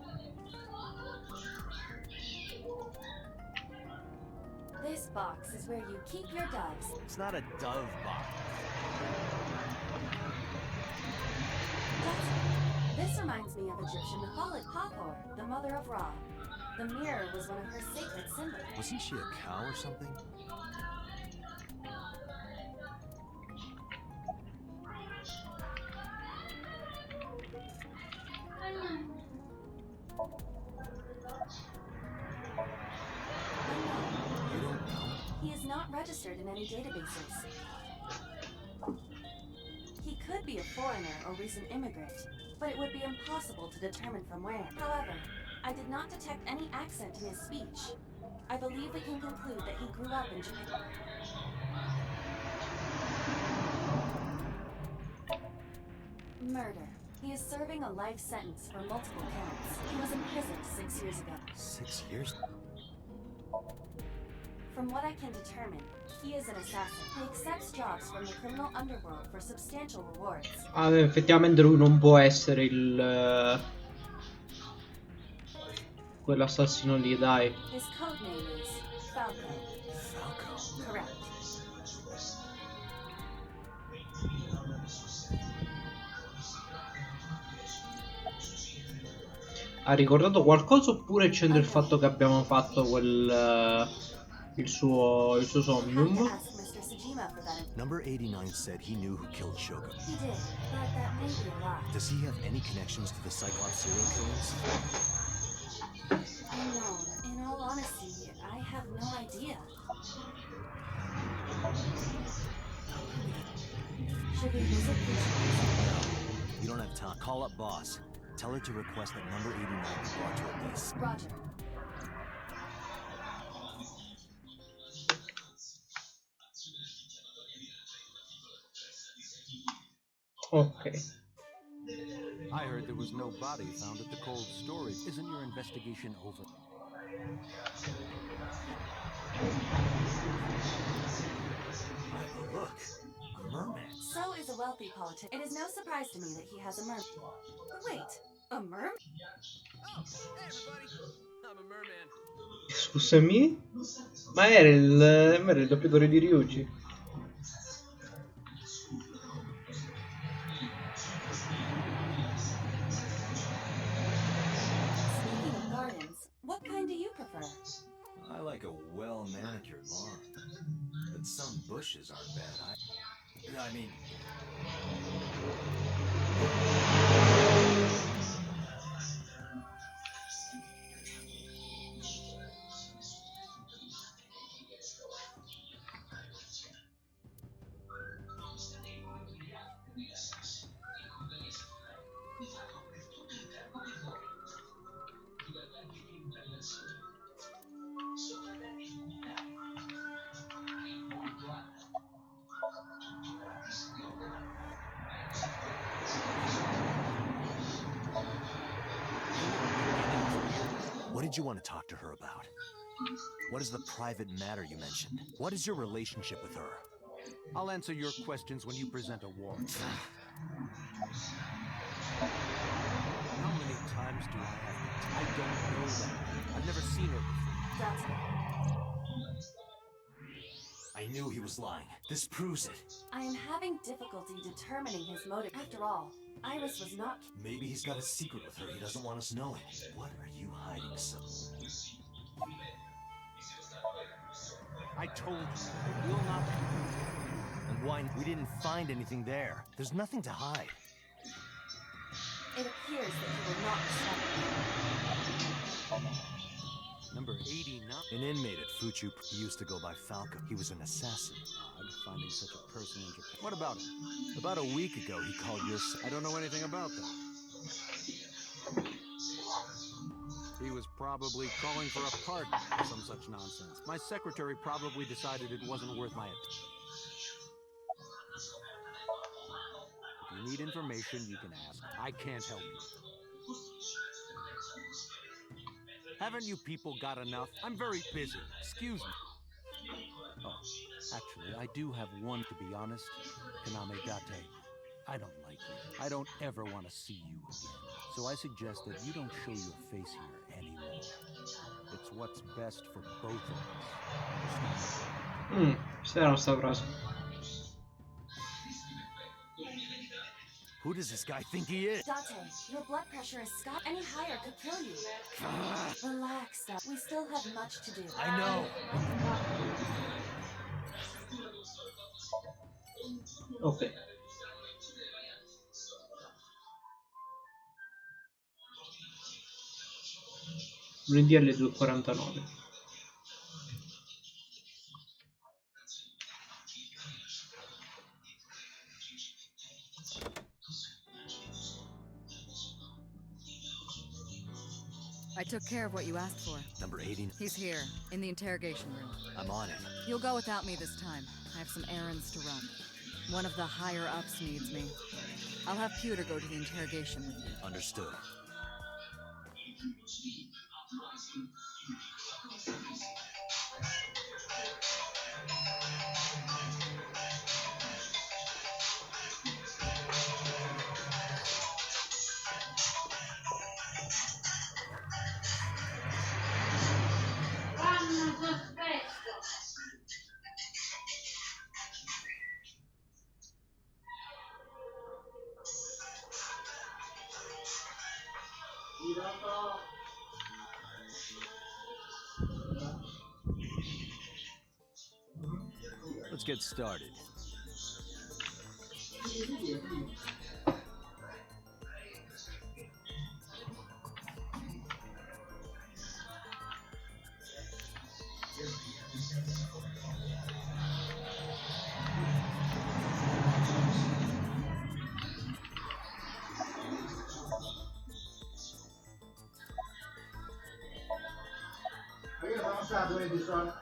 This box is where you keep your doves. It's not a dove box. Date, this reminds me of Egyptian mythology. Hathor, the mother of Ra. The mirror was one of her sacred symbols. Wasn't she a cow or something? He is not registered in any databases. He could be a foreigner or recent immigrant, but it would be impossible to determine from where. However, I did not detect any accent in his speech. I believe we can conclude that he grew up in Japan. Murder. He is serving a life sentence for multiple counts. He was imprisoned 6 years ago. 6 years? From what I can determine, he is an assassin. He accepts jobs from the criminal underworld for substantial rewards. Ah, effettivamente lui non può essere il... quell'assassino lì, dai. His code name is Falco. Falco? Correct. Ha ricordato qualcosa oppure c'entra il fatto che abbiamo fatto quel... il suo Somnium? Have to ask Mr. Sejima for that. Number 89 said he knew who killed Shogo. He did, but that may be a lie. Does he have any connections to the Cyclops serial killers? have no idea. Should we visit the... You don't have time. Call up boss. Tell her to request that number 89 be brought to her base. Roger. Ok. I heard there was no body found at the cold storage. Isn't your investigation over? Look, a merman. So is a wealthy politician. It is no surprise to me that he has a merman. Wait, a merman? Oh, hey everybody. I'm a merman. Scusami? Ma era il doppiatore di Ryuji. Speaking of gardens, what kind do you prefer? I like a well-manicured lawn. But some bushes aren't bad. I mean... What did you want to talk to her about? What is the private matter you mentioned? What is your relationship with her? I'll answer your questions when you present a warrant. How many times do I have to... I don't know that. I've never seen her before. That's I knew he was lying. This proves it. I am having difficulty determining his motive. After all, Iris was not... Maybe he's got a secret with her he doesn't want us knowing. What are you hiding, son? I told you, I will not... And why? We didn't find anything there. There's nothing to hide. It appears that he will not respect Number 89. An inmate at Fuchu used to go by Falco. He was an assassin. Odd finding such a person in Japan. What about him? About a week ago, he called your... I don't know anything about that. He was probably calling for a pardon or some such nonsense. My secretary probably decided it wasn't worth my attention. If you need information, you can ask. I can't help you. Haven't you people got enough? I'm very busy. Excuse me. Oh, actually, I do have one, to be honest. Kaname Date. I don't like you. I don't ever want to see you again. So I suggest that you don't show your face here anymore. It's what's best for both of us. C'era sta frase. Who does this guy think he is? Date, your blood pressure is sky. Any higher could kill you. Relax, Date. We still have much to do. I know. Ok. Lunedì alle 2:49. I took care of what you asked for. Number 80. He's here, in the interrogation room. I'm on it. You'll go without me this time. I have some errands to run. One of the higher-ups needs me. I'll have Pewter go to the interrogation with you. Understood. Let's get started.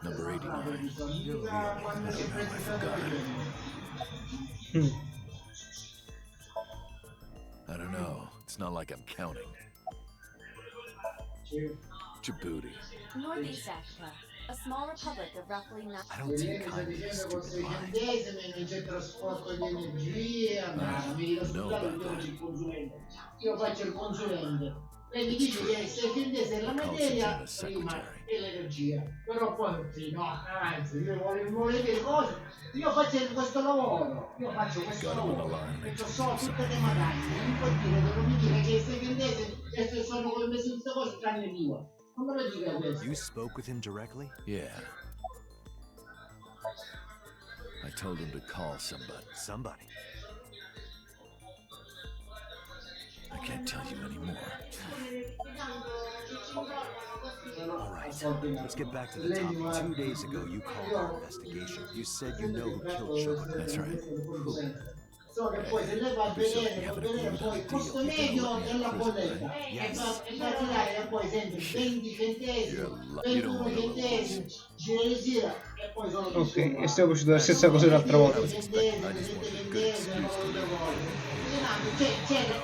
Number 89. You're really, I don't know, I forgot. I don't know. It's not like I'm counting. Djibouti. Northeast Africa, a small republic of roughly 9. I don't take kindly to stupid lies. No about that. Io faccio il consulente. Lei mi dice che sei finlandese la materia e l'energia. Però poi sì, no, anzi, io volete le cose. Io faccio questo lavoro, io faccio questo lavoro. E so tutte le magagne. Non può dire, devo dire che sei finlandese e sono come messo tutte cose tranne tua. Non me lo dica questo. You spoke with him directly? Yeah. I told him to call somebody. Somebody. I can't tell you anymore. All right, let's get back to the topic. 2 days ago, you called our investigation. You said you know who killed Shoko. That's right. Who? So che poi se lei va a vedere poi il costo medio della bolletta e va a tirare poi sempre 20 centesimi, 21 centesimi, gira e poi sono Ok, e stiamo facendo la stessa cosa dell'altra volta.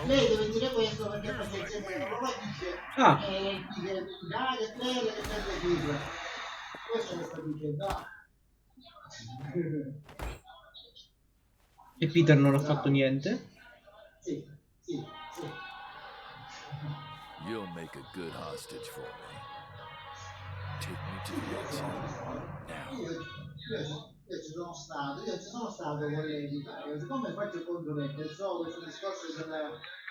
Lei deve dire questo perché poi dice questo lo sta dicendo. E Peter non ha fatto niente. Sì. You'll make a good hostage for me. Take me to the exit. Now. Io ci sono stato con lei in Italia, siccome faccio il consulente, so questo discorso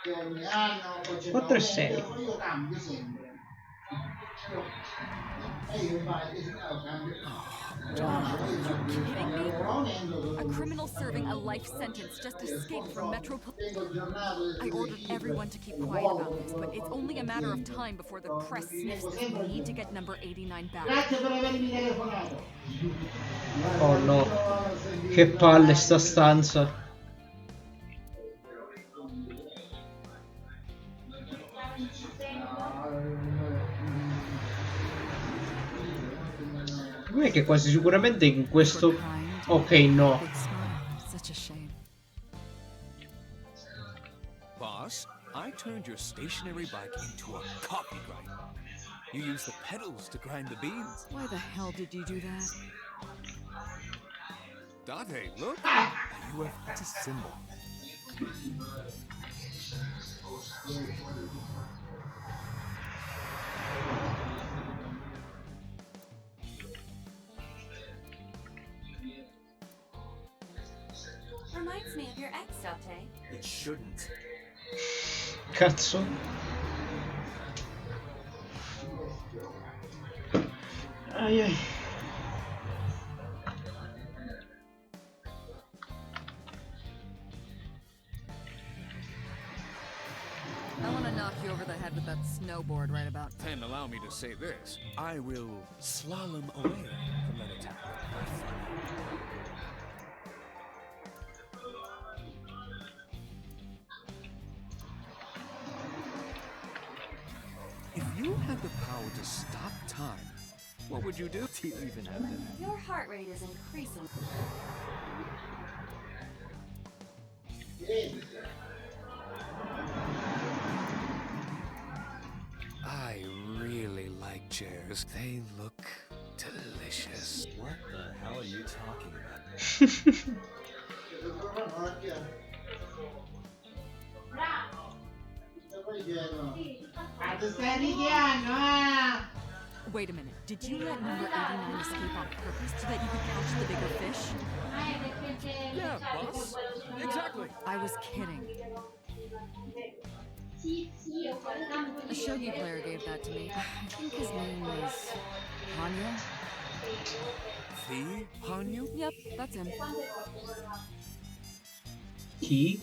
che ogni anno poi c'è 4 e 6. io cambio sempre. E io cambio. A criminal serving a life sentence just escaped from Metropolitan. I ordered everyone to keep quiet about this, but it's only a matter of time before the press sniffs this need to get number 89 back. Grazie per avermi telefonato. Oh no, che palle sta stanza. Non è che quasi sicuramente in questo... Ok, no. Boss, I turned your stationary bike into a coffee grinder. You use the pedals to grind the beans. Why the hell did you do that? Date, look! It's a symbol. Reminds me of your ex, Date. It shouldn't. Cazzo. Ai ai. I want to knock you over the head with that snowboard right about now. And allow me to say this. I will slalom away from that attack. If you had the power to stop time, what would you do? Do you even have to? Your heart rate is increasing. I really like chairs. They look delicious. What the hell are you talking about? Wait a minute. Did you let number 89 escape on purpose so that you could catch the bigger fish? Yeah, boss. Exactly. I was kidding. A shogi player gave that to me. I think his name was Hanyo. The Hanyu? Yep, that's him. Chi?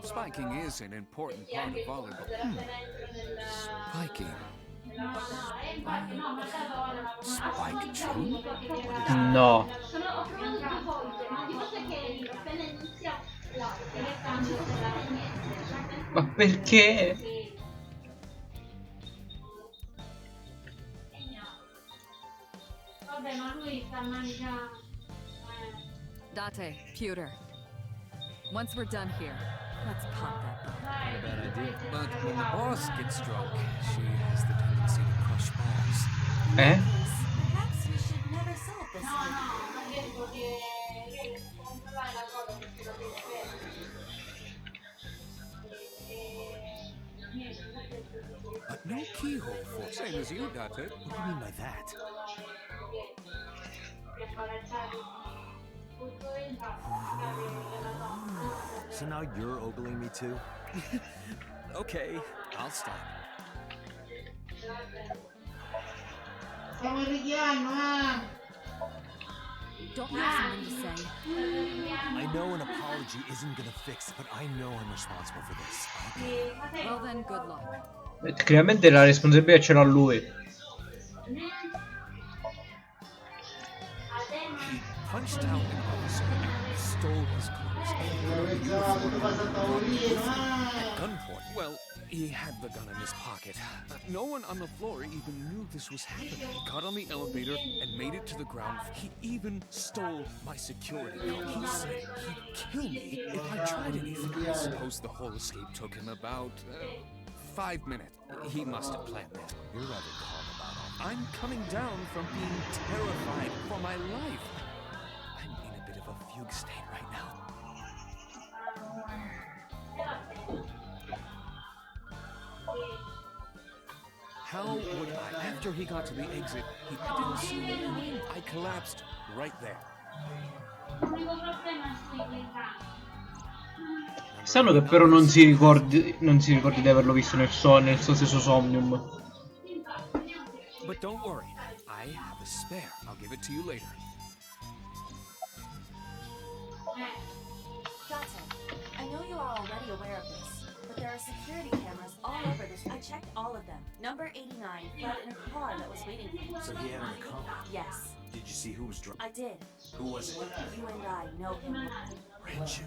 Spiking is an important part of volleyball. Spiking. Spike too? No. Ho provato 2 volte, ma di cosa che appena inizia la Ma perché? Vabbè, ma lui sta mangiando. Date, pewter. Once we're done here, let's pop that bottle. Not a bad idea. But when the boss gets drunk, she has the tendency to crush balls. Eh? Perhaps we should never solve this. No, ha detto che controllare la cosa perché lo deve bene. But no keyhole for same as you, Date. What do you mean by that? So now you're ogling me too? Okay, I'll stop. Stiamo richiando, ah! Don't you have something to say? I know an apology isn't gonna fix it, but I know I'm responsible for this. Okay. Well then, good luck. Tecnicamente la responsabilità ce l'ha lui. He punched out an officer, stole his clothes, at gunpoint. Well, he had the gun in his pocket. No one on the floor even knew this was happening. He got on the elevator and made it to the ground. He even stole my security card. He said he'd kill me if I tried anything. I suppose the whole escape took him about 5 minutes. He must have planned it. You're rather calm about it. I'm coming down from being terrified for my life. I'm in a bit of a fugue state right now. How would I? After he got to the exit, he didn't see me. I collapsed right there. L'unico problema è sui Sanno che però non si ricordi di averlo visto nel suo stesso Somnium. But don't worry, I have a spare. I'll give it to you later. Date, I know you are already aware of this, but there are security cameras all over this. I checked all of them. Number 89 fled in a car that was waiting for him. So he had an accomplice? Yes, Did you see who was drunk? I did. Who was it? You and I know him. Renju.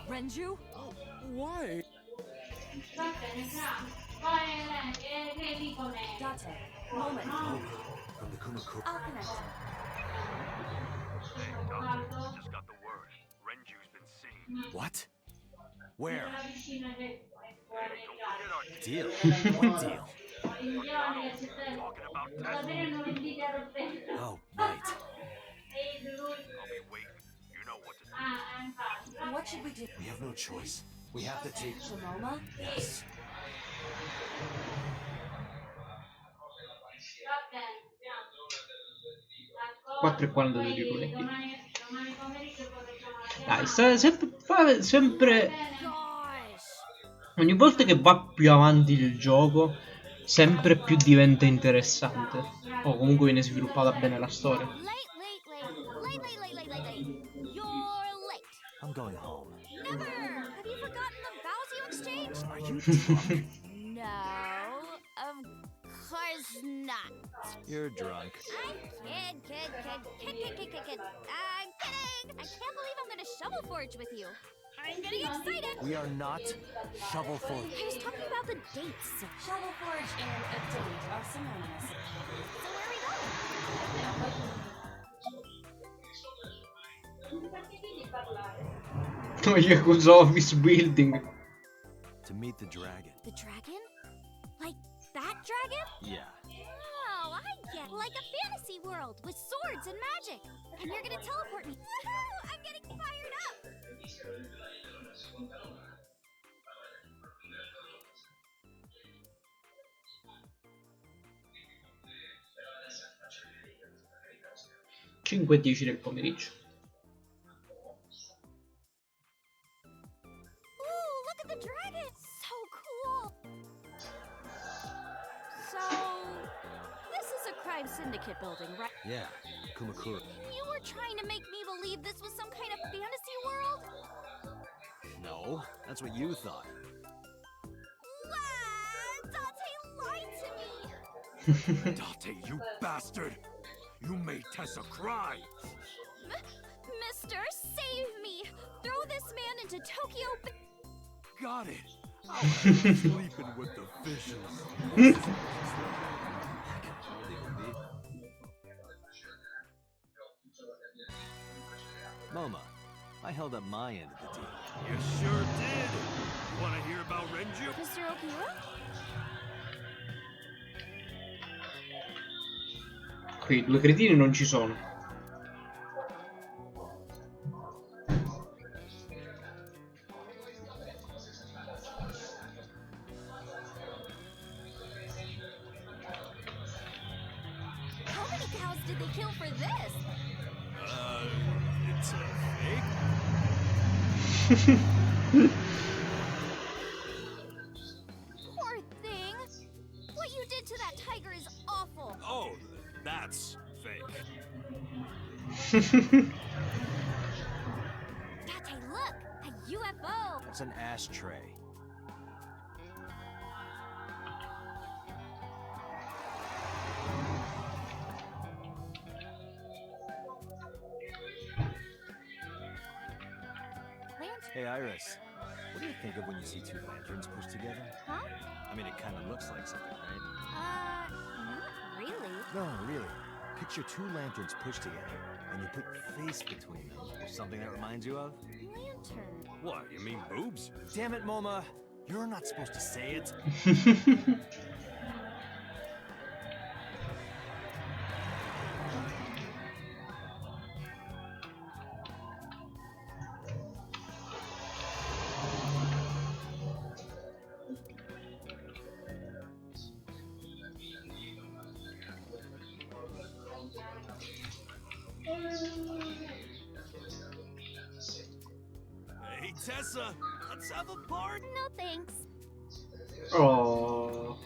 Renju? Why? Date, moment. From the Kumakura. I'll connect him. Just got the word. Renju's been seen. What? Where? Hey, don't forget our Deal? What deal? talking about that. Oh, right. I'll be waiting. You know what to do. What should we do? We have no choice. We have to take... Shimoma? Yes. 4:42 di lunedì. Dai, sempre ogni volta che va più avanti il gioco, sempre più diventa interessante. O comunque viene sviluppata bene la storia. Late. You're late. I'm going home. Never! Have you forgotten the vows you exchanged? Are you drunk? No, of course not. You're drunk. I'm kid. I'm kidding! I can't believe I'm gonna shovel forge with you. I'm getting excited! We are not shovel forge. I was talking about the dates. Shovel forge and a date are synonymous. So where are we going? Yakuza Office Building. To meet the dragon. The dragon? Like that dragon? Yeah. Oh, I get like a fantasy world with swords and magic. And you're gonna teleport me. Woohoo! I'm getting fired up! Cinque e 10 del pomeriggio. Ooh, look at the dragon! So cool! So, this is a crime syndicate building, right? Yeah. Kumakura. You were trying to make me believe this was some kind of fantasy world? No, that's what you thought. Wow! Dante lied to me! Date, you bastard! You made Tessa cry! Mister, save me! to Tokyo. Got it. I'm sleeping with the fishes. Moma, I held up my end of the deal. You sure did. Want to hear about Renju? Mr. Okura? Qui 2 cretini non ci sono. How many cows did they kill for this? It's a fake? Poor thing. What you did to that tiger is awful. Oh, that's fake. Tate, look! A UFO! That's an ashtray. Hey, Iris. What do you think of when you see 2 lanterns pushed together? Huh? I mean, it kind of looks like something, right? Not really. No, really. Picture 2 lanterns pushed together, and you put face between them. There's something that reminds you of? Lantern. What, you mean boobs? Damn it, Moma. You're not supposed to say it. Hey, Tessa, let's have a party. No thanks. Oh.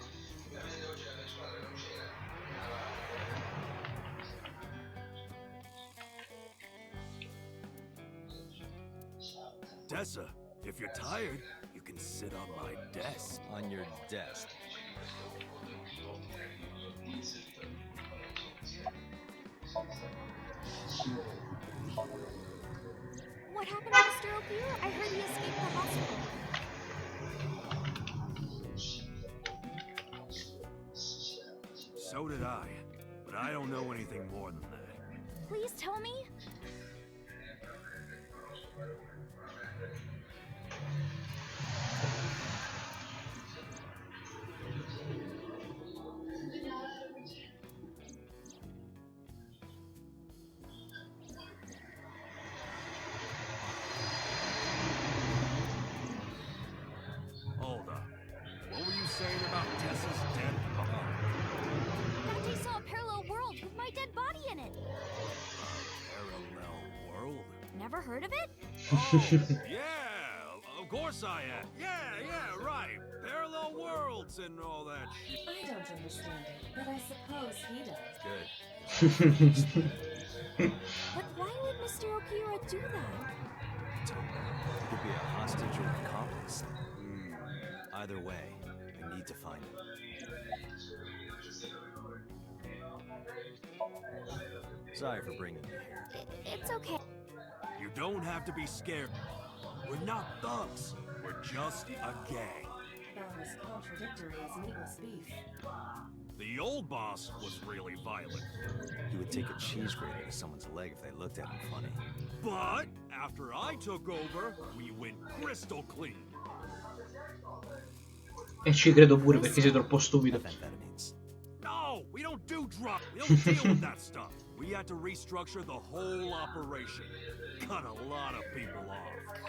Tessa, if you're tired, you can sit on my desk. On your desk. What happened to Mr. Okura? I heard he escaped the hospital. So did I, but I don't know anything more than that. Please tell me. Hold up. What were you saying about Tessa's dead body? Dante saw a parallel world with my dead body in it. Parallel world? Never heard of it? Oh, yeah, of course I have. Yeah, right. Parallel worlds and all that shit. I don't understand it, but I suppose he does. Good. But why would Mr. Okura do that? It could be a hostage or an accomplice. Either way, I need to find him. Sorry for bringing you here. It's okay. You don't have to be scared. We're not thugs. We're just a gang. About as contradictory as needless beef. The old boss was really violent. He would take a cheese grater to someone's leg if they looked at him funny. But after I took over, we went crystal clean. E ci credo pure perché sei troppo stupido. No, we don't do drugs. We don't deal with that stuff. We had to restructure the whole operation. Cut a lot of people off.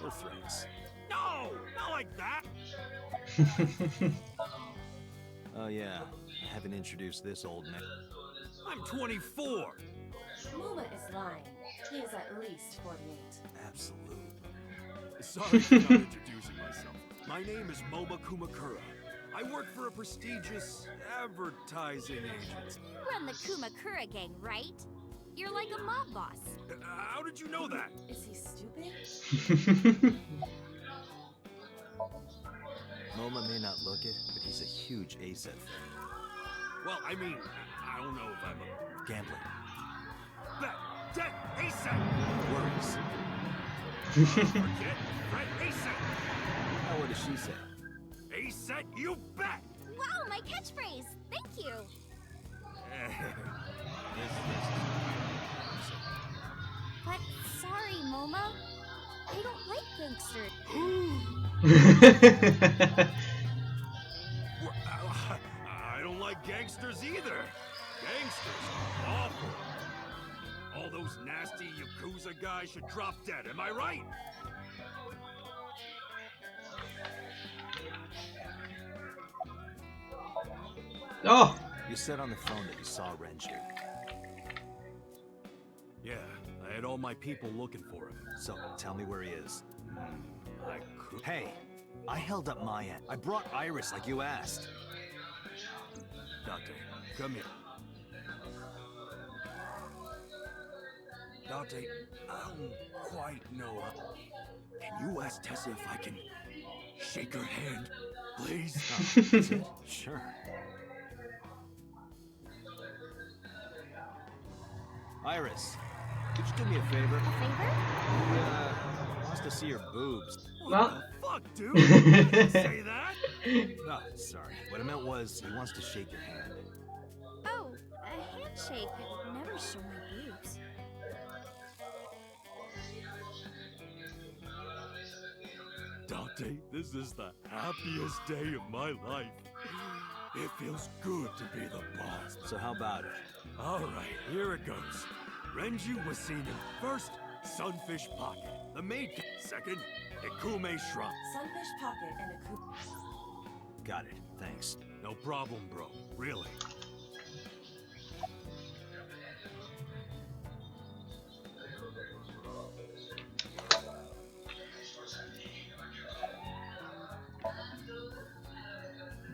Or threats. No, not like that. Oh yeah, I haven't introduced this old man. I'm 24. Muma is lying. He is at least 48. Absolutely. Sorry for not introducing myself. My name is Moma Kumakura. I work for a prestigious advertising agency. You run the Kumakura gang, right? You're like a mob boss. How did you know that? Is he stupid? Moma may not look it, but he's a huge ace at thing. Well, I mean, I don't know if I'm a... Gambling. Bet! Debt! ASAP! Worries. Forget Fred Aset. Now what does she say? Aset, you bet. Wow, my catchphrase! Thank you! But sorry, Moma. I don't like gangsters. I don't like gangsters either. Gangsters are awful. All those nasty Yakuza guys should drop dead, am I right? Oh! You said on the phone that you saw Renji. Yeah, I had all my people looking for him. So, tell me where he is. I could... Hey, I held up my end. I brought Iris like you asked. Dante, come here. Dante, I don't quite know. Can you ask Tessa if I can shake her hand, please? Is it? Sure. Iris, could you do me a favor? A favor? He wants to see your boobs. What the fuck, dude? You didn't say that? Oh, sorry. What I meant was he wants to shake your hand. Oh, a handshake. Never show my boobs. Dante, this is the happiest day of my life. It feels good to be the boss. So how about it? All right, here it goes. Renju was seen in first, Sunfish Pocket. The maid. Second, Ikume Shrine. Sunfish Pocket and a coop. Got it. Thanks. No problem, bro. Really.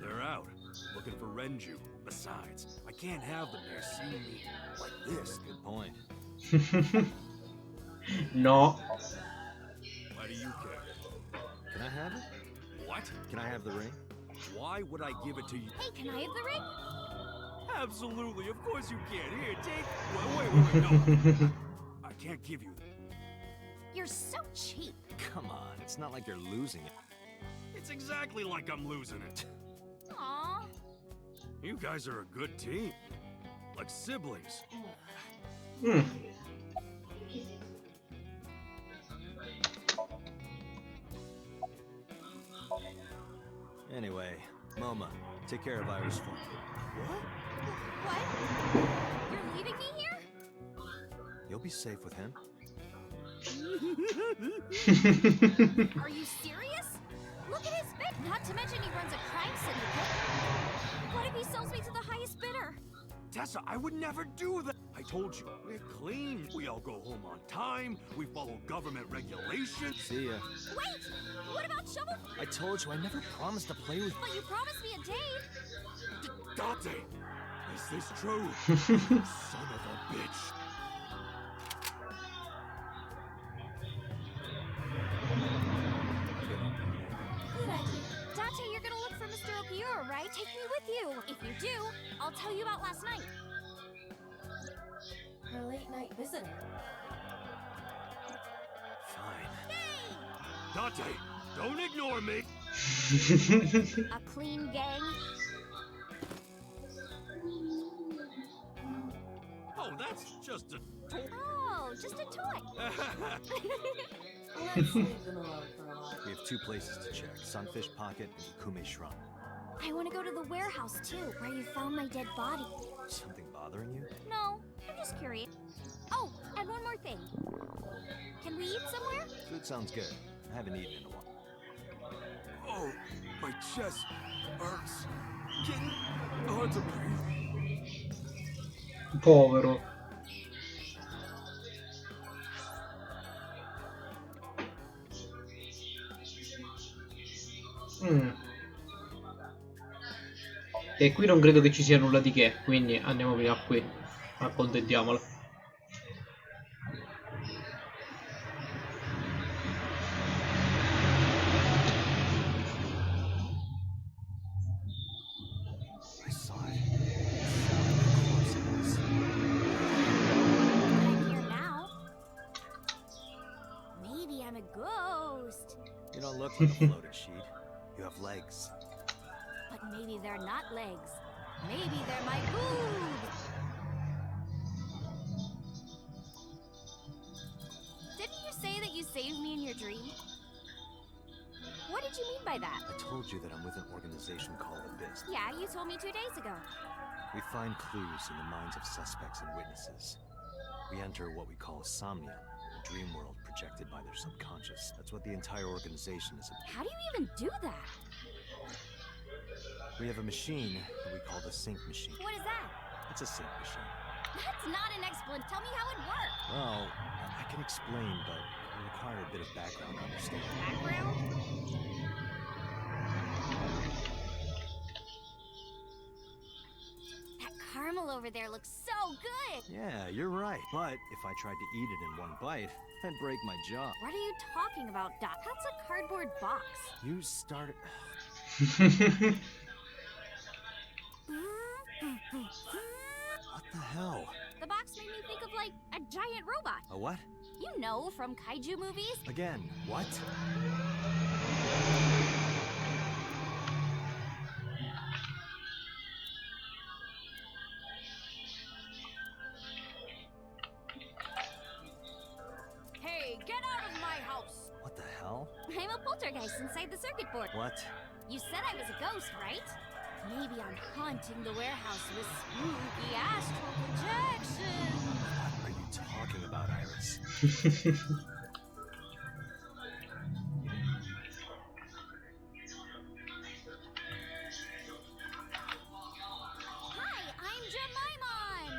They're out, looking for Renju. Besides, I can't have them there seeing me like this. Good point. No. Why do you care? Can I have it? What? Can I have the ring? Why would I give it to you? Hey, can I have the ring? Absolutely, of course you can. Here, take... Wait, no. I can't give you that. You're so cheap. Come on, it's not like you're losing it. It's exactly like I'm losing it. Aww. You guys are a good team. Like siblings. Hmm. Anyway, Moma, take care of Iris for me. What? You're leaving me here? You'll be safe with him. Are you serious? Look at his bid. Not to mention he runs a crime syndicate. What if he sells me to the highest bidder? Tessa, I would never do that. I told you, we're clean. We all go home on time. We follow government regulations. See ya. Wait! What about Shovel? I told you I never promised to play with But you promised me a date. Dante, is this true? Son of a bitch. Dante, you're gonna look for Mr. Okiura, right? Take me with you. If you do, I'll tell you about last night. Her late night visitor. Fine. Dante, don't ignore me. A clean gang. Oh, that's just a toy. Oh, just a toy. Let's leave them alone for a while. We have two places to check, Sunfish Pocket and Ikume Shrine. I want to go to the warehouse too, where you found my dead body. Something bothering you? No, I'm just curious. Oh, and one more thing. Can we eat somewhere? Food sounds good. I haven't eaten in a while. Oh, my chest hurts. Getting hard to breathe. Povero. E qui non credo che ci sia nulla di che, quindi andiamo prima qui. Accontentiamola. on the floated sheet. You have legs. But maybe they're not legs. Maybe they're my boobs. Didn't you say that you saved me in your dream? What did you mean by that? I told you that I'm with an organization called Abyss. Yeah, you told me 2 days ago. We find clues in the minds of suspects and witnesses. We enter what we call Somnium, a dream world projected by their subconscious. That's what the entire organization is about. How do you even do that? We have a machine that we call the sync machine. What is that? It's a sync machine. That's not an explanation. Tell me how it works. Well, I can explain, but it requires a bit of background to understand. Background? That caramel over there looks so good. Yeah, you're right. But if I tried to eat it in one bite, I'd break my jaw. What are you talking about, Doc? That's a cardboard box. You started... What the hell? The box made me think of, like, a giant robot. A what? You know, from kaiju movies. Again, what? Hey, get out of my house! What the hell? I'm a poltergeist inside the circuit board. What? You said I was a ghost, right? Maybe I'm haunting the warehouse with spooky astral projection. What are you talking about, Iris? Hi, I'm Jemimon!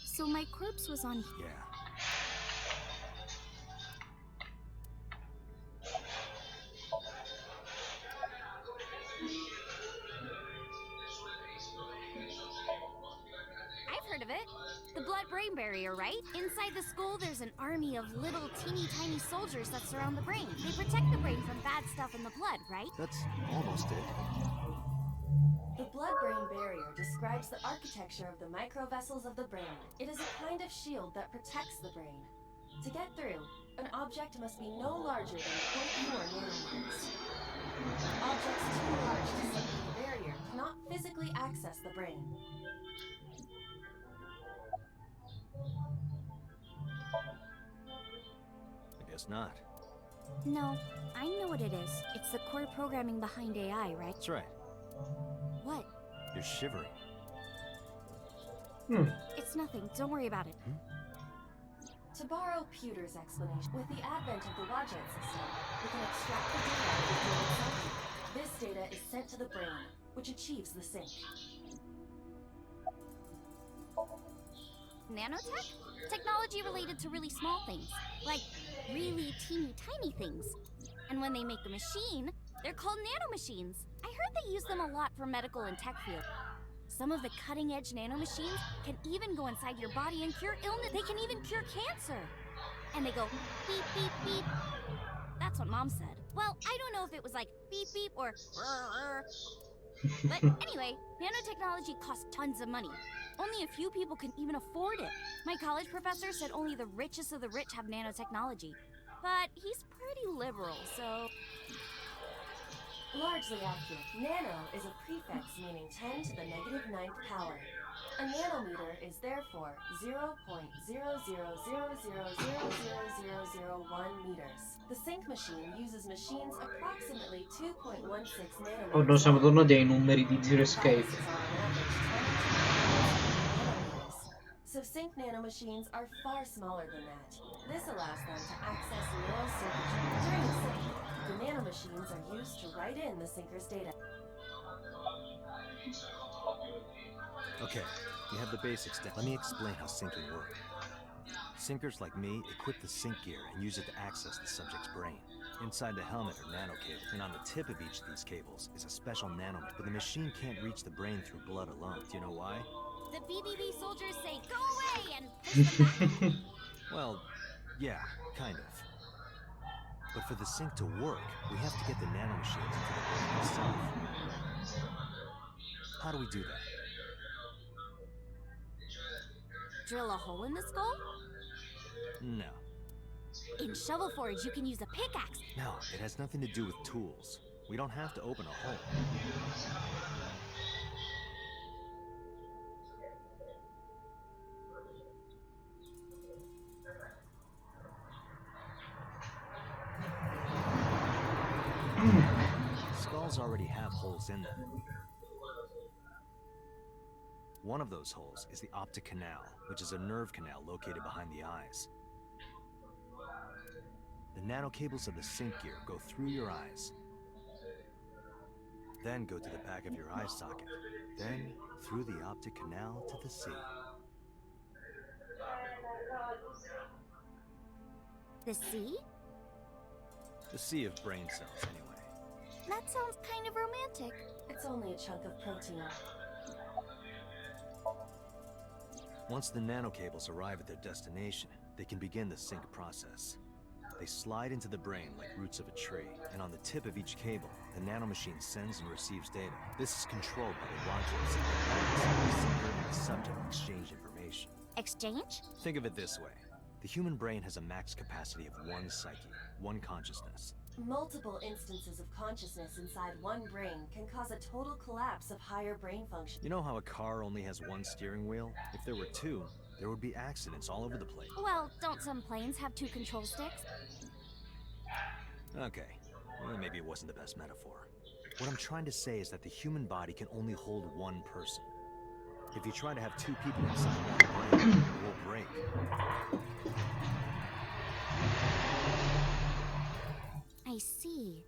So my corpse was on here. Yeah. I've heard of it. The blood-brain barrier, right? Inside the skull, there's an army of little teeny-tiny soldiers that surround the brain. They protect the brain from bad stuff in the blood, right? That's almost it. The blood-brain barrier describes the architecture of the microvessels of the brain. It is a kind of shield that protects the brain. To get through, an object must be no larger than 0.4 nanometers. Objects too large to slip through the barrier cannot physically access the brain. I guess not. No, I know what it is. It's the core programming behind AI, right? That's right. What? You're shivering. It's nothing. Don't worry about it. To borrow Pewter's explanation, with the advent of the Wadjet system, we can extract the data of the human psyche. This data is sent to the brain, which achieves the sync. Nanotech? Technology related to really small things. Like really teeny tiny things. And when they make a machine, they're called nanomachines. I heard they use them a lot for medical and tech field. Some of the cutting-edge nanomachines can even go inside your body and cure illness. They can even cure cancer. And they go beep, beep, beep. That's what Mom said. Well, I don't know if it was like beep, beep or but anyway, nanotechnology costs tons of money. Only a few people can even afford it. My college professor said only the richest of the rich have nanotechnology. But he's pretty liberal, so... Largely accurate. Nano is a prefix meaning 10 to the negative 9th power. A nanometer is therefore 0.0000000001 meters. The sync machine uses machines approximately 2.16 nanometers. Oh no, siamo tornati ai numeri di Zero Escape. So sync nanomachines are far smaller than that. This allows them to access neural circuitry. During the sync, the nanomachines are used to write in the syncer's data. Okay, you have the basics down. Let me explain how syncing works. Syncers like me equip the sync gear and use it to access the subject's brain. Inside the helmet are nano cables, and on the tip of each of these cables is a special nanometer. But the machine can't reach the brain through blood alone. Do you know why? The BBB soldiers say, go away, and push them back. Well, yeah, kind of. But for the sync to work, we have to get the nanomachines into the brain itself. How do we do that? Drill a hole in the skull? No. In Shovel Forge, you can use a pickaxe. No, it has nothing to do with tools. We don't have to open a hole. Skulls already have holes in them. One of those holes is the optic canal, which is a nerve canal located behind the eyes. The nanocables of the sync gear go through your eyes, then go to the back of your eye socket, then through the optic canal to the sea. The sea? The sea of brain cells, anyway. That sounds kind of romantic. It's only a chunk of protein. Once the nanocables arrive at their destination, they can begin the sync process. They slide into the brain like roots of a tree, and on the tip of each cable, the nanomachine sends and receives data. This is controlled by the modules in the brains. The sender and the subject exchange information. Exchange? Think of it this way. The human brain has a max capacity of one psyche, one consciousness. Multiple instances of consciousness inside one brain can cause a total collapse of higher brain function. You know how a car only has one steering wheel? If there were two, there would be accidents all over the place. Well, don't some planes have 2 control sticks? Okay, well, maybe it wasn't the best metaphor. What I'm trying to say is that the human body can only hold one person. If you try to have 2 people inside one brain, it will break. I see.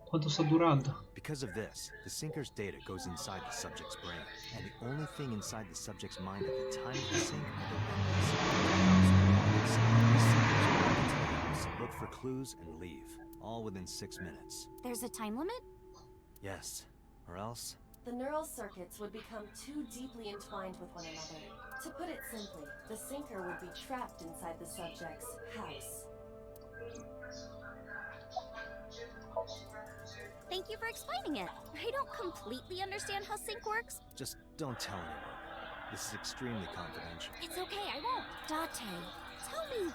Quanto sta durando? Because of this, the syncer's data goes inside the subject's brain, and the only thing inside the subject's mind at the time of the sync are look for clues and leave, all within 6 minutes. There's a time limit? Yes, or else... The neural circuits would become too deeply entwined with one another. To put it simply, the syncer would be trapped inside the subject's house. Thank you for explaining it. I don't completely understand how sync works. Just don't tell anyone. This is extremely confidential. It's okay, I won't. Date, tell me,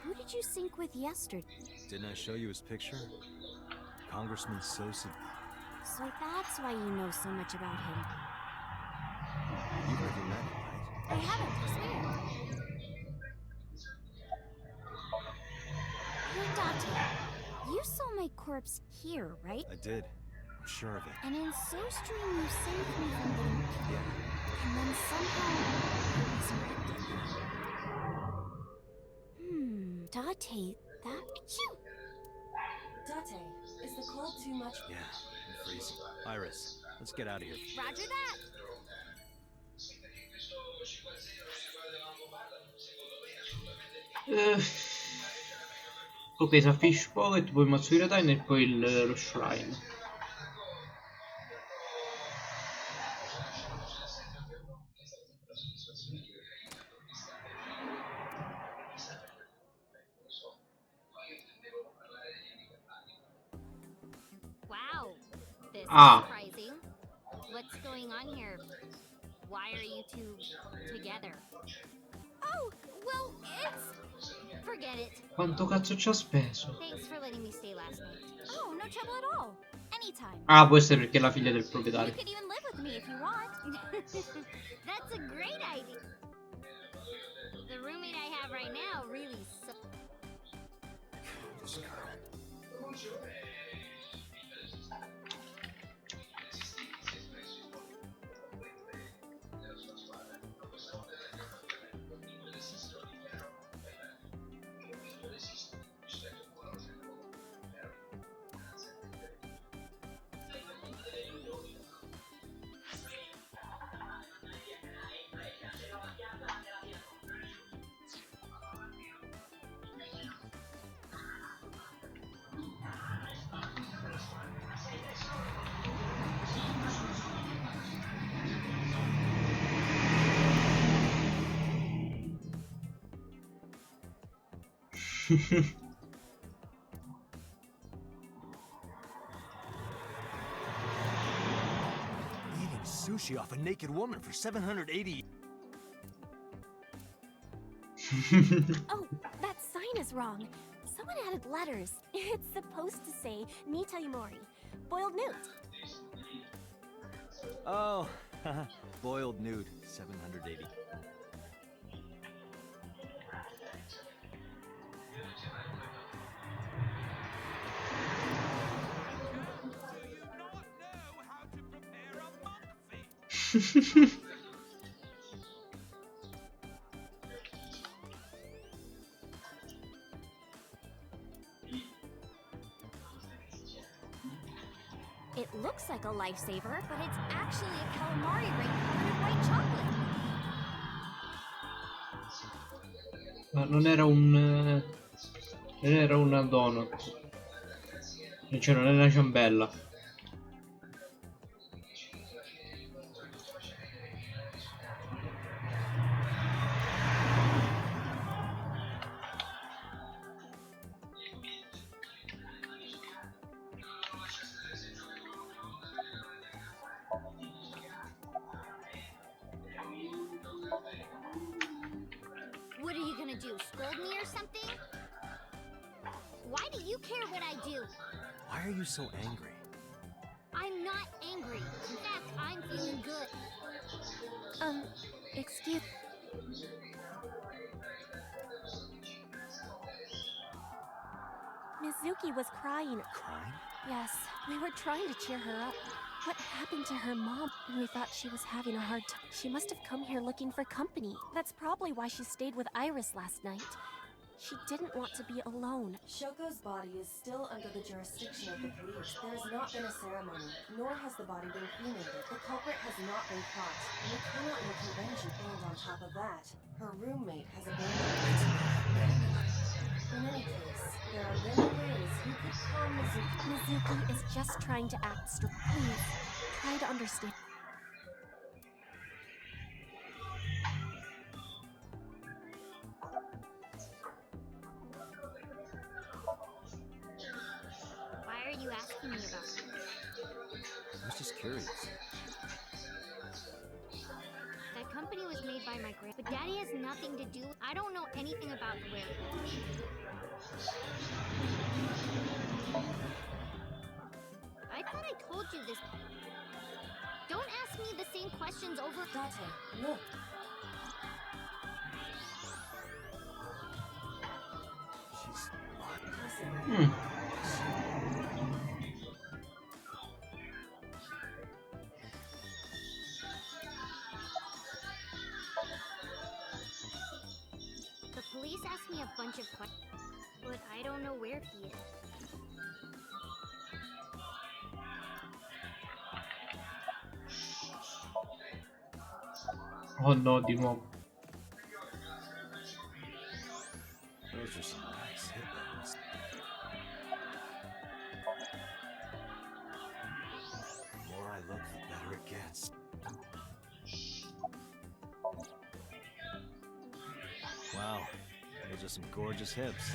who did you sync with yesterday? Didn't I show you his picture? Congressman Sosa. So that's why you know so much about him. You've never met him, right? I haven't, I swear. Hey, Date, you saw my corpse here, right? I did. I'm sure of it. And in SoStream you saved me from getting killed. Yeah. And then somehow you resurrected me. Date, that... Phew! Date, is the cold too much? Yeah, I'm freezing. Iris, let's get out of here. Roger that! Ok, sa Fish Pocket, poi il mazzo di Retine e poi lo Shrine. Wow, this is Ah. surprising. What's going on here? Why are you two together? Oh, well, it's... Forget it. Quanto cazzo ci ha speso? Thanks for letting me stay last night. Oh, no trouble at all. Anytime. Ah, può essere perché è la figlia del You proprietario. could even live with me if you want. That's a great idea. The roommate I have right now really This girl. sushi off a naked woman for 780. Oh, that sign is wrong. Someone added letters. It's supposed to say Nita Yumori. Boiled newt. Oh, boiled nude, 780. It looks like a lifesaver, but it's actually a calamari ring covered in white chocolate. Ma non era un... non era una donut. Cioè non era una ciambella. What are you gonna do? Scold me or something? Why do you care what I do? Why are you so angry? I'm not angry. In fact, I'm feeling good. Excuse... Mizuki was crying. Crying? Yes, we were trying to cheer her up. What happened to her mom? And we thought she was having a hard time. She must have come here looking for company. That's probably why she stayed with Iris last night. She didn't want to be alone. Shoko's body is still under the jurisdiction of the police. There has not been a ceremony, nor has the body been cremated. The culprit has not been caught, and we cannot make revenge. And on top of that, her roommate has abandoned her. In any case, there are many ways you could calm Mizuki. Mizuki is just trying to act strong. Please, try to understand. Why are you asking me about it? I was just curious. That company was made by my grand, but Daddy has nothing to do. I don't know anything about the railroad. I thought I told you this. Don't ask me the same questions over. Date, look. She's Hmm. The police asked me a bunch of questions, but I don't know where he is. Oh no, di nuovo. Those are some nice hit buttons. The more I look, the better it gets. Wow, those are some gorgeous hips.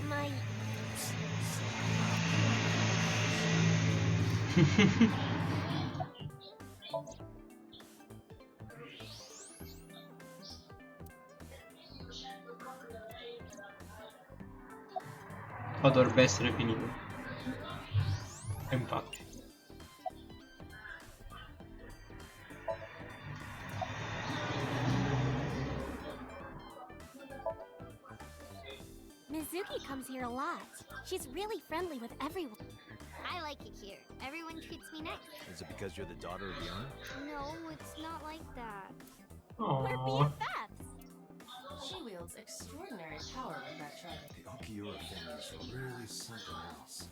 My... Ma dovrebbe essere finito. E infatti. Mizuki comes here a lot. She's really friendly with everyone. I like it here. Everyone treats me nice. Is it because you're the daughter of the owner? No, it's not like that. We're Oh. BFFs. She wields extraordinary power with that trident. The Okiura thing is really something else.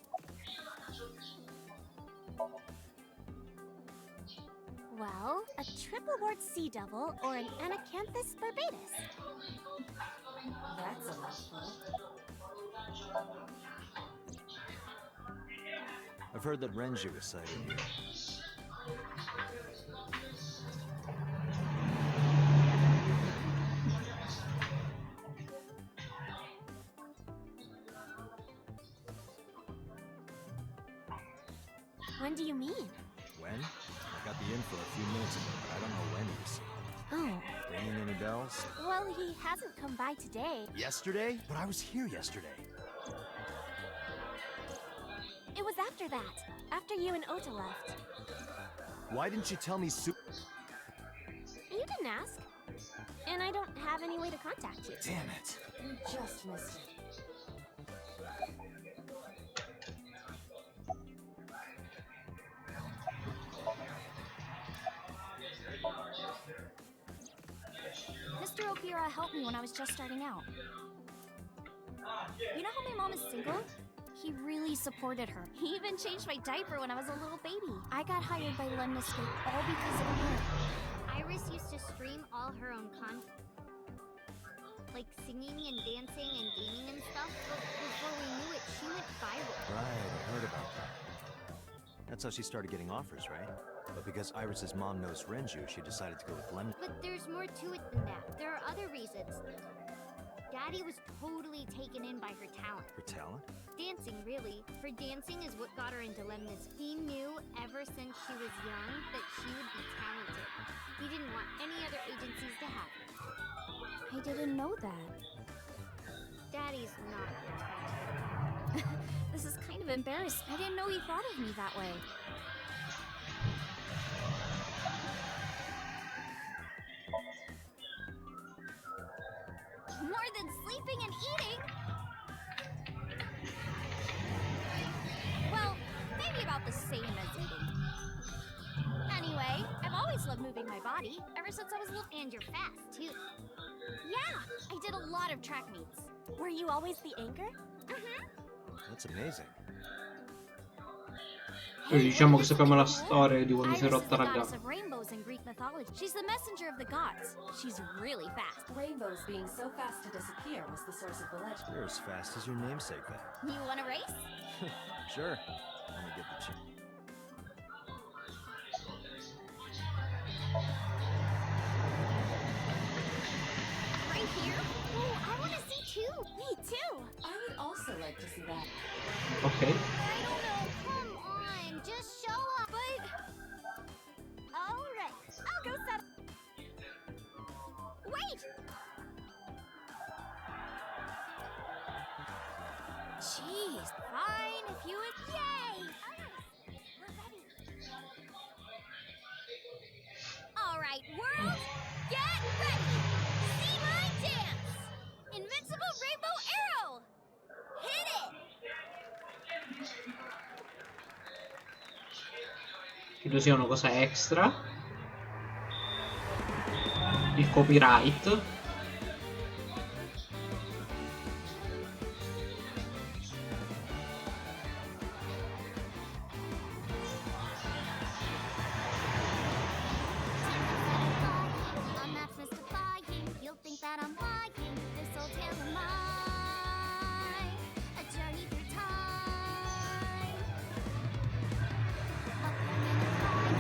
Well, a triple wart sea devil or an anacanthus barbatus. That's a mouthful. I've heard that Renju was sighted here. When do you mean? When? I got the info a few minutes ago, but I don't know when he was seen. Oh. Ringing any bells? Well, he hasn't come by today. Yesterday? But I was here yesterday. It was after that. After you and Ota left. Why didn't you tell me You didn't ask. And I don't have any way to contact you. Damn it. You just missed it. Mr. Okira helped me when I was just starting out. You know how my mom is single? He really supported her. He even changed my diaper when I was a little baby. I got hired by Lemniscape all because of her. Iris used to stream all her own content. Like singing and dancing and gaming and stuff. But before we knew it, she went viral. Right, I heard about that. That's how she started getting offers, right? But because Iris's mom knows Renju, she decided to go with Lem. But there's more to it than that. There are other reasons. Daddy was totally taken in by her talent. Her talent? Dancing, really. Her dancing is what got her into Lemnis. He knew ever since she was young that she would be talented. He didn't want any other agencies to have her. I didn't know that. Daddy's not good. This is kind of embarrassing. I didn't know he thought of me that way. More than sleeping and eating! Well, maybe about the same as eating. Anyway, I've always loved moving my body, ever since I was little. And you're fast, too. Yeah, I did a lot of track meets. Were you always the anchor? That's amazing. Diciamo che sappiamo la storia di quando si è Iris is rotta the la goddess gamba. of rainbows in Greek mythology. She's the messenger of the gods. She's really fast. Rainbows being so fast to disappear was the source of the legend. You're as fast as your namesake then. You want to race? Sure. Let me get the chip. Right here? Oh, I want to see too. Me too. I would also like to see that. Ok. I don't know. Come on, just show up. But all right, I'll go set. Wait. Jeez, fine if you would. Yay! We're ready. All right, world, get ready. See my dance. Invincible rainbow arrow. Hit it. Credo sia una cosa extra. Il copyright. I'm not mystifying. You'll think that I'm lying. This old tale of mine, a journey through time. Up and in the fire,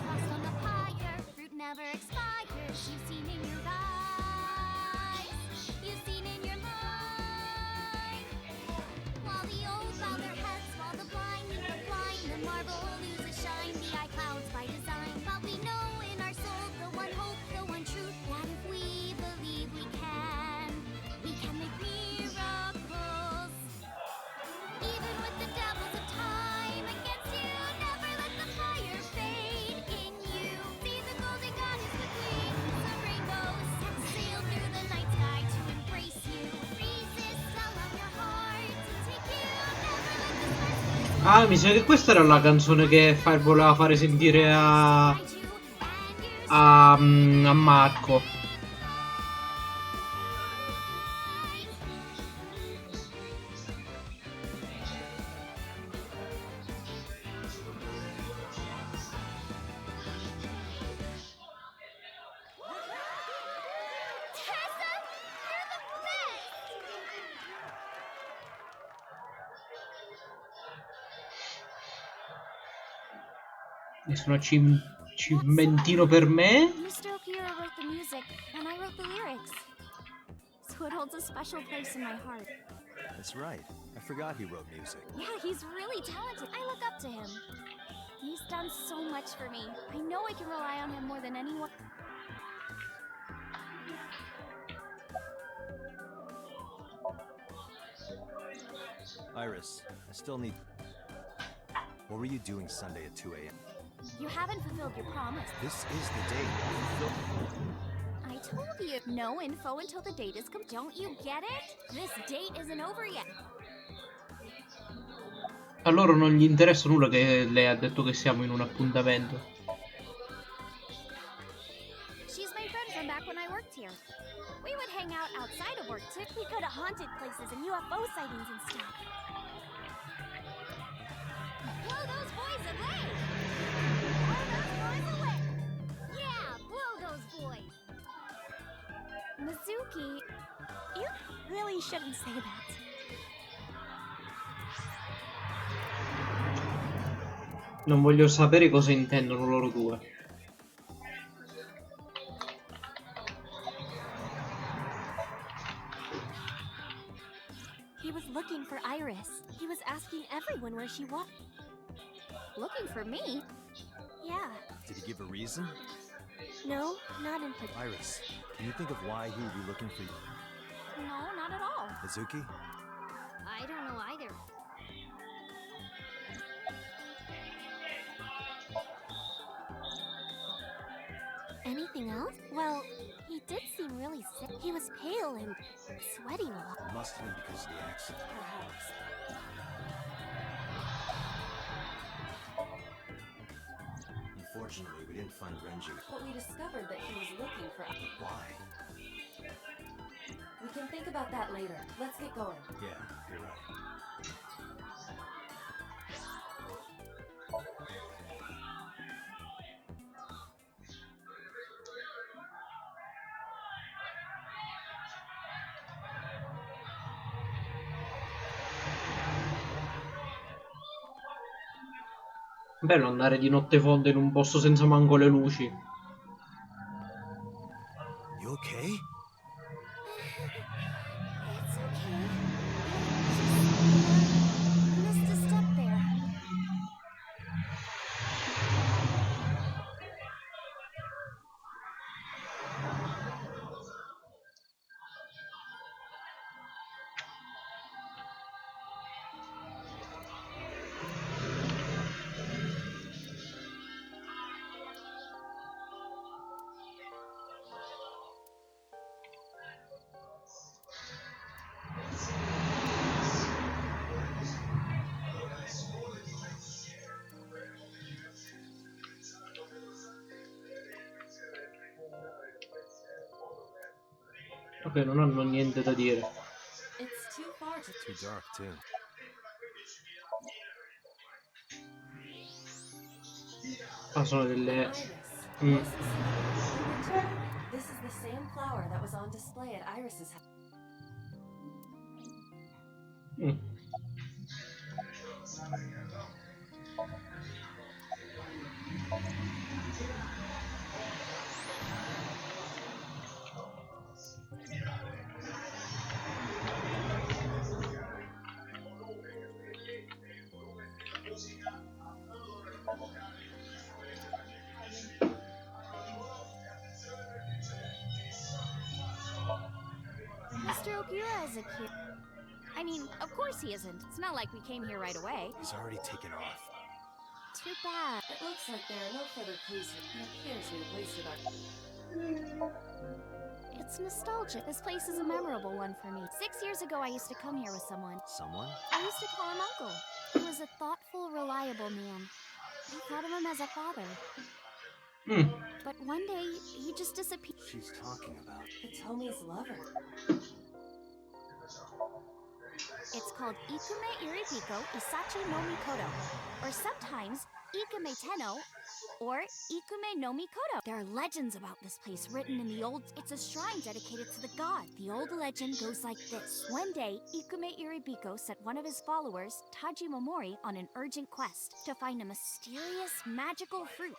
tossed on the pyre. Fruit never expires. You've seen in your eyes. You've seen in your mind. While the old bow their heads, while the blind meet the blind, the marble loses shine. The eye clouds by design. But we know in our soul the one hope, the one truth, that if we believe we can make miracles. Even with the devils of time against you, never let the fire fade in you. See the golden goddess with wings of rainbows, set sail through the night sky to embrace you. Resist, allow your heart to take you. Never let the stars Ah, mi sa che questa era la canzone che voleva fare sentire a Marco. Tessa, you're the best! Nessuno cimentino per me. Mr. Okira wrote the music, and I wrote the lyrics. So it holds a special place in my heart. That's right. I forgot he wrote music. Yeah, he's really talented. I look up to him. He's done so much for me. I know I can rely on him more than anyone. Iris, I still need... What were you doing Sunday at 2 a.m.? You haven't fulfilled your promise. This is the date. I told you. No info until the date is come. Don't you get it? This date isn't over yet. A loro non gli interessa nulla che lei ha detto che siamo in un appuntamento. She's my friend from back when I worked here. We would hang out outside of work too. We go to haunted places and UFO sightings and stuff. Blow those boys away! Blow those boys away! Yeah, blow those boys! Mizuki, you really shouldn't say that. Non voglio sapere cosa intendono loro due. He was looking for Iris. He was asking everyone where she was. Looking for me? Yeah. Did he give a reason? No, not in particular. Iris, can you think of why he would be looking for you? No, not at all. Mizuki? I don't know either. Anything else? Well, he did seem really sick. He was pale and sweating a lot. It must have been because of the accident. Perhaps. Unfortunately, we didn't find Renji. But we discovered that he was looking for... Why? We can think about that later. Let's get going. Yeah, you're right. Bello andare di notte fonda in un posto senza manco le luci. You okay? It's okay. Missed a step there. Ok, non hanno niente da dire. It's too far to... Too dark, too. Ah, sono delle... Iris. Mm. This is the same flower that was on display at Iris's house. Mm. Mr. Okura is a kid. I mean, of course he isn't. It's not like we came here right away. He's already taken off. Too bad. It looks like there are no further clues. It appears we've wasted our... It's nostalgic. This place is a memorable one for me. 6 years ago, I used to come here with someone. Someone? I used to call him Uncle. He was a thoughtful, reliable man. I thought of him as a father. Mm. But one day, he just disappeared. She's talking about... It's Homie's lover. It's called Ikume Iribiko Isachi no Mikoto, or sometimes Ikume Tenno, or Ikume no Mikoto. There are legends about this place written in the old... It's a shrine dedicated to the god. The old legend goes like this. One day, Ikume Iribiko sent one of his followers, Taji Momori, on an urgent quest to find a mysterious, magical fruit.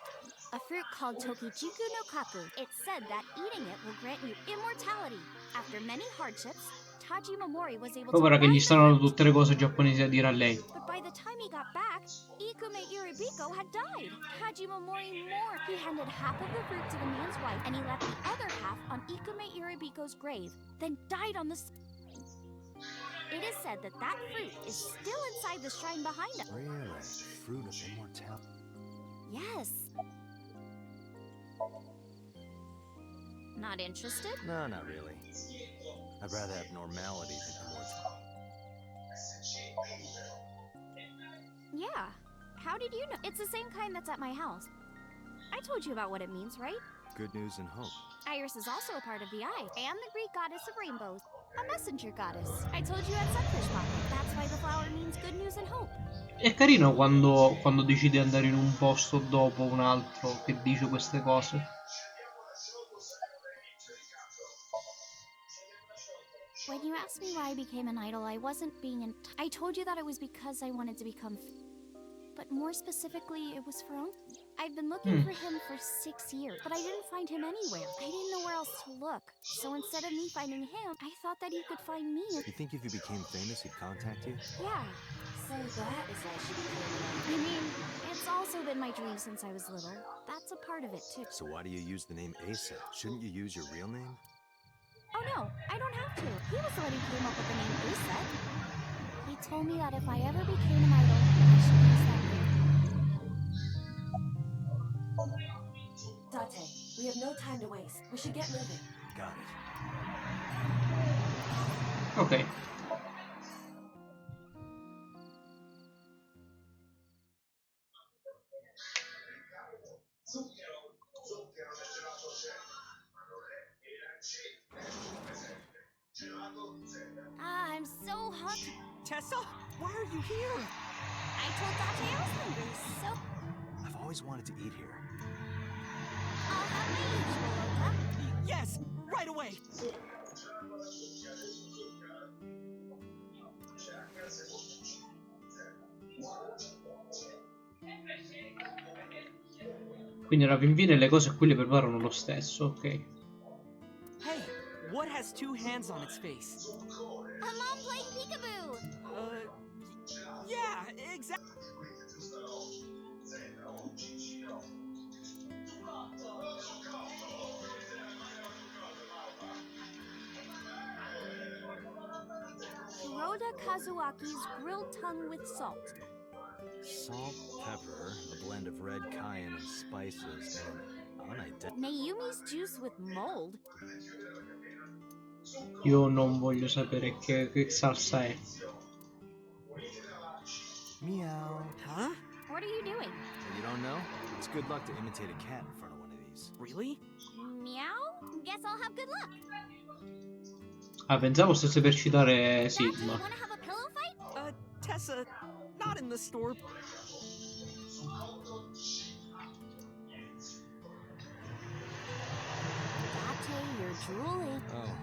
A fruit called Tokijiku no Kaku. It's said that eating it will grant you immortality. After many hardships, Hajimamori was able Poi to ora che gli ride the stanno fruit. tutte le cose giapponesi a dire a lei. But by the time he got back, Ikume Iribiko had died. Hajimamori mourned. He handed half of the fruit to the man's wife, and he left the other half on Ikume Iribiko's grave, then died on the It is said that that fruit is still inside the shrine behind us. Really? Fruit of immortality. Yes. Not interested? No, not really. I'd rather have normality than immortality. Yeah. How did you know? It's the same kind that's at my house. I told you about what it means, right? Good news and hope. Iris is also a part of the eye, and the Greek goddess of rainbows. A messenger goddess. I told you at Sunfish Pocket. That's why the flower means good news and hope. È carino quando decide di andare in un posto dopo un altro che dice queste cose. When you asked me why I became an idol, I wasn't being I told you that it was because I wanted to become but more specifically, it was for I've been looking for him for 6 years, but I didn't find him anywhere. I didn't know where else to look. So instead of me finding him, I thought that he could find me. You think if you became famous, he'd contact you? Yeah. So that is why she became I mean, it's also been my dream since I was little. That's a part of it, too. So why do you use the name Asa? Shouldn't you use your real name? Oh no, I don't have to. He was the one who came up with the name Asa. He told me that if I ever became an idol, I should use that name. Date, we have no time to waste. We should get moving. Got it. Ok. I'm so hungry. Tessa, why are you here? I told Date I was hungry, so I've always wanted to eat here. I'll have my usual, Ota. Yes, right away. Quindi alla fin fine le cose qui le preparano lo stesso, ok. Hey, what has two hands on its face? A mom playing peekaboo. Yeah, exactly. Kuroda Kazuaki's grilled tongue with salt. Salt, pepper, a blend of red cayenne and spices, and unidentified. Mayumi's juice with mold. Io non voglio sapere che salsa è. Meow. Huh? What are you doing? You don't know? It's good luck to imitate a cat in front of one of these. Really? Meow? Guess I'll have good luck. Ah, pensavo stesse per citare Dad, do you Sigma. want to have a pillow fight? Tessa, not in the store. Date, you're drooling. Oh,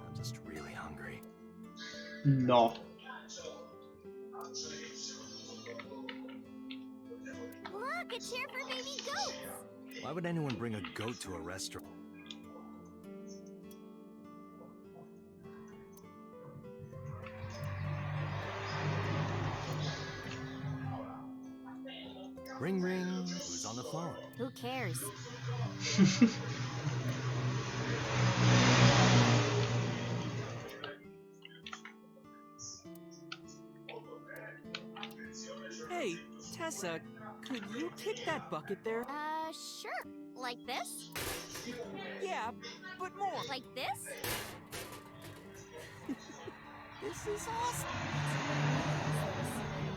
I'm just really hungry. No. Look, a chair for baby goats. Why would anyone bring a goat to a restaurant? Ring ring, who's on the phone? Who cares? Hey, Tessa, could you kick that bucket there? Sure. Like this? Yeah, but more. Like this? This is awesome.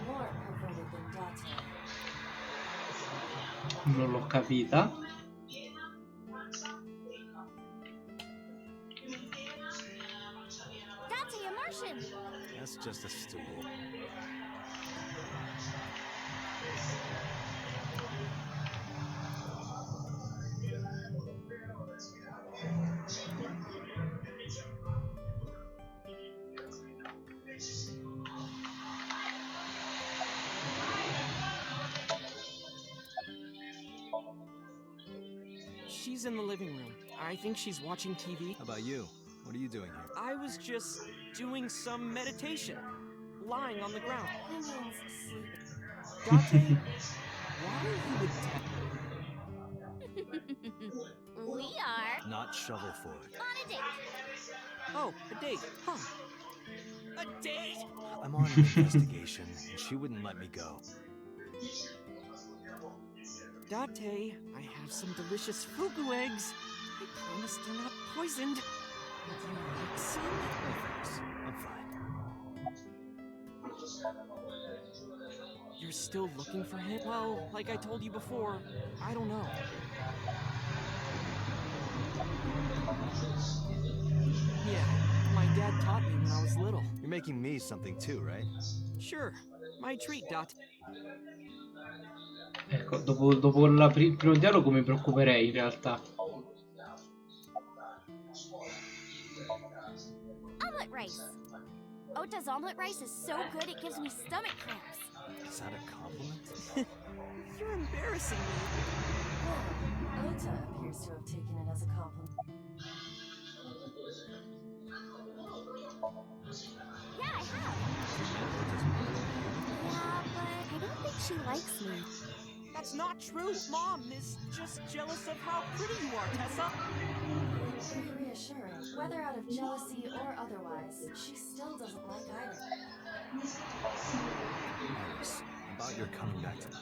More perverted than Date. Non l'ho capita. Date, a Martian. That's just a stool. She's in the living room. I think she's watching TV. How about you? What are you doing here? I was just doing some meditation, lying on the ground. He means sleeping. Date, why are you with We are Not shovel forward. on a date. Oh, a date, huh? A date? I'm on an investigation, and she wouldn't let me go. Date, I have some delicious fugu eggs. I promise they're not poisoned. Would you like some? No thanks. I'm fine. You're still looking for him? Well, like I told you before, I don't know. Yeah, my dad taught me when I was little. You're making me something too, right? Sure, my treat, Dot. Ecco, dopo il primo dialogo mi preoccuperei in realtà. Omelet rice. Ota's omelet rice is so good it gives me stomach cramps. Is that a compliment? You're embarrassing me. Well, Ota appears to have taken it as a compliment. Yeah, I have. Yeah, but I don't think she likes me. That's not true. Mom is just jealous of how pretty you are, Tessa. Pretty reassuring. Whether out of jealousy or otherwise, she still doesn't like either. Iris, about your coming back to me.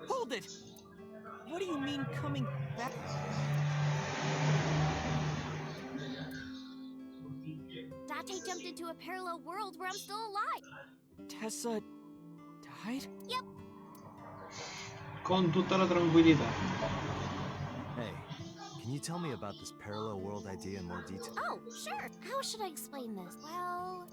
Hold it! What do you mean coming back? Date jumped into a parallel world where I'm still alive. Tessa died? Yep. Con tutta la tranquillità. Hey, can you tell me about this parallel world idea in more detail? Oh, sure. How should I explain this? Well,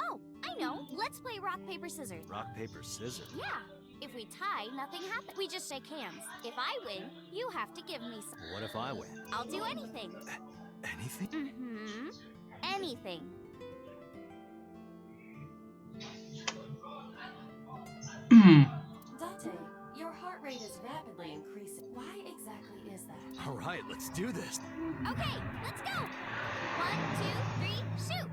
oh, I know. Let's play rock, paper, scissors. Rock, paper, scissors? Yeah. If we tie, nothing happens. We just shake hands. If I win, you have to give me some. What if I win? I'll do anything. Anything? Mm-hmm. Anything. Date, your heart rate is rapidly increasing. Why exactly is that? All right, let's do this. Okay, let's go. 1, 2, 3, shoot.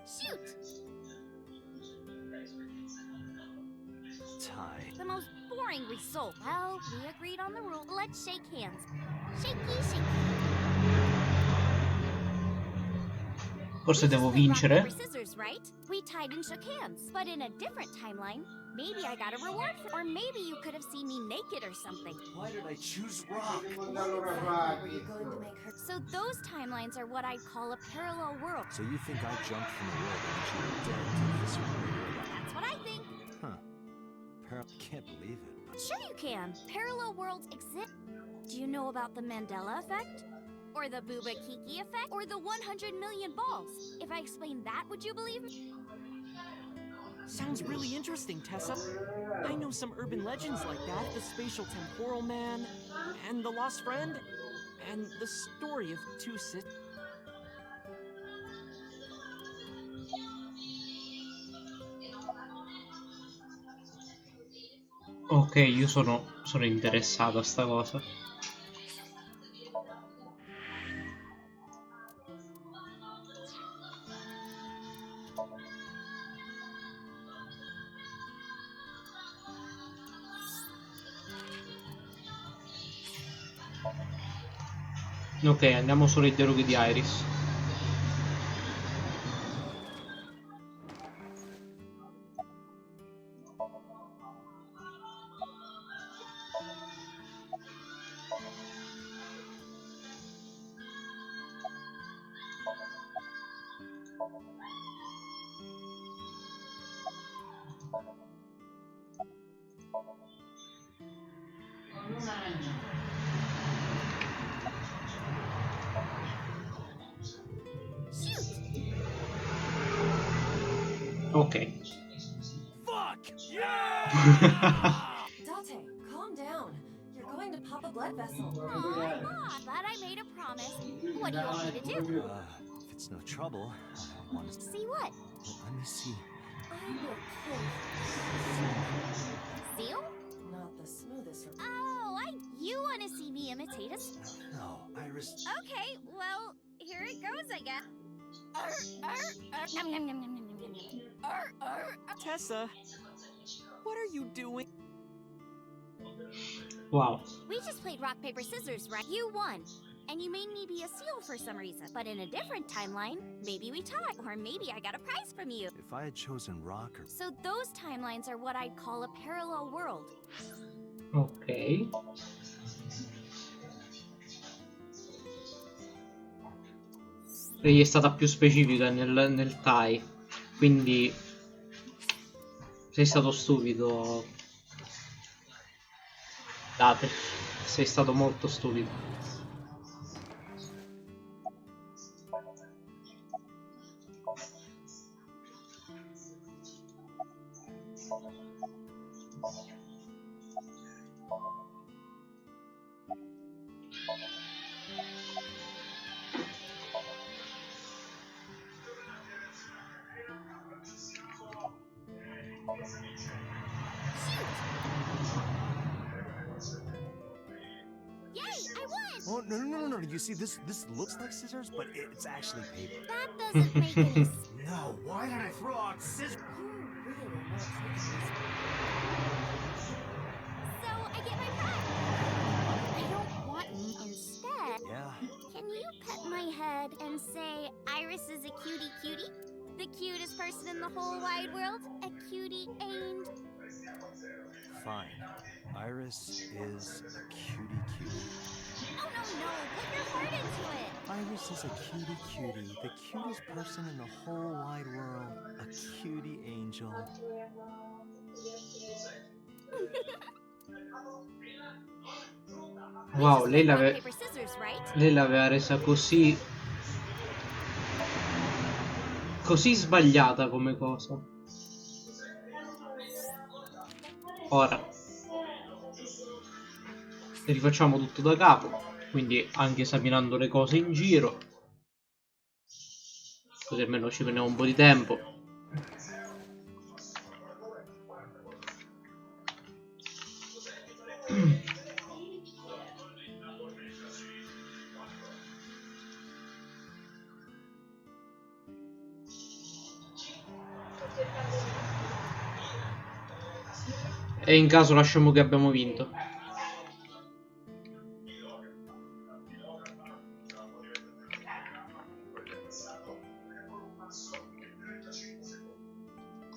Shoot. Tie. The most boring result. Well, we agreed on the rule. Let's shake hands. Shaky, shaky. Forse devo Rock, vincere. paper, scissors, right? We tied and shook hands. But in a different timeline, maybe I got a reward for, or maybe you could have seen me naked or something. Why did I choose rock? What exactly were you going to make her? So those timelines are what I'd call a parallel world. So you think I jumped from the world in which you were dead to this one? That's what I think. Huh. Can't believe it. But Sure you can. Parallel worlds exist. Do you know about the Mandela effect? Or the Booba Kiki effect? Or the 100 million balls? If I explained that, would you believe me? Sounds really interesting, Tessa. I know some urban legends like that. The spatial temporal man, and the lost friend, and the story of two sisters. Ok, io sono interessato a sta cosa. Ok, andiamo solo ai dialoghi di Iris. Ok. fuck! Yeah! Date, calm down. You're going to pop a blood vessel. Aw, I'm not. But I made a promise. What do you want me to do? If it's no trouble, I want to See what? Let me see. I will kill Seal? Not the Oh, you want to see me imitate us? No, Iris. Okay, well, here it goes, I guess. Nom, nom, nom, nom, nom, nom, nom. Tessa, what are you doing? Wow. We just played rock, paper, scissors, right? You won. And you made me be a seal for some reason. But in a different timeline, maybe we tied. Or maybe I got a prize from you. If I had chosen rock or... So those timelines are what I'd call a parallel world. Ok. Lei è stata più specifica nel tie. Quindi sei stato stupido. Date. Sei stato molto stupido. Oh, no. You see, this looks like scissors, but it's actually paper. That doesn't make any sense. No, why did I throw out scissors? So I get my prize. I don't want me instead. Yeah. Can you pet my head and say Iris is a cutie? The cutest person in the whole wide world? A cutie ain't. Fine. Iris is a cutie. Oh, no. Put your heart into it. Iris is a cutie. The cutest person in the whole wide world. A cutie angel. Wow, lei l'aveva resa così sbagliata come cosa. Ora rifacciamo tutto da capo, quindi anche esaminando le cose in giro, così almeno ci prendiamo un po' di tempo. E in caso lasciamo che abbiamo vinto.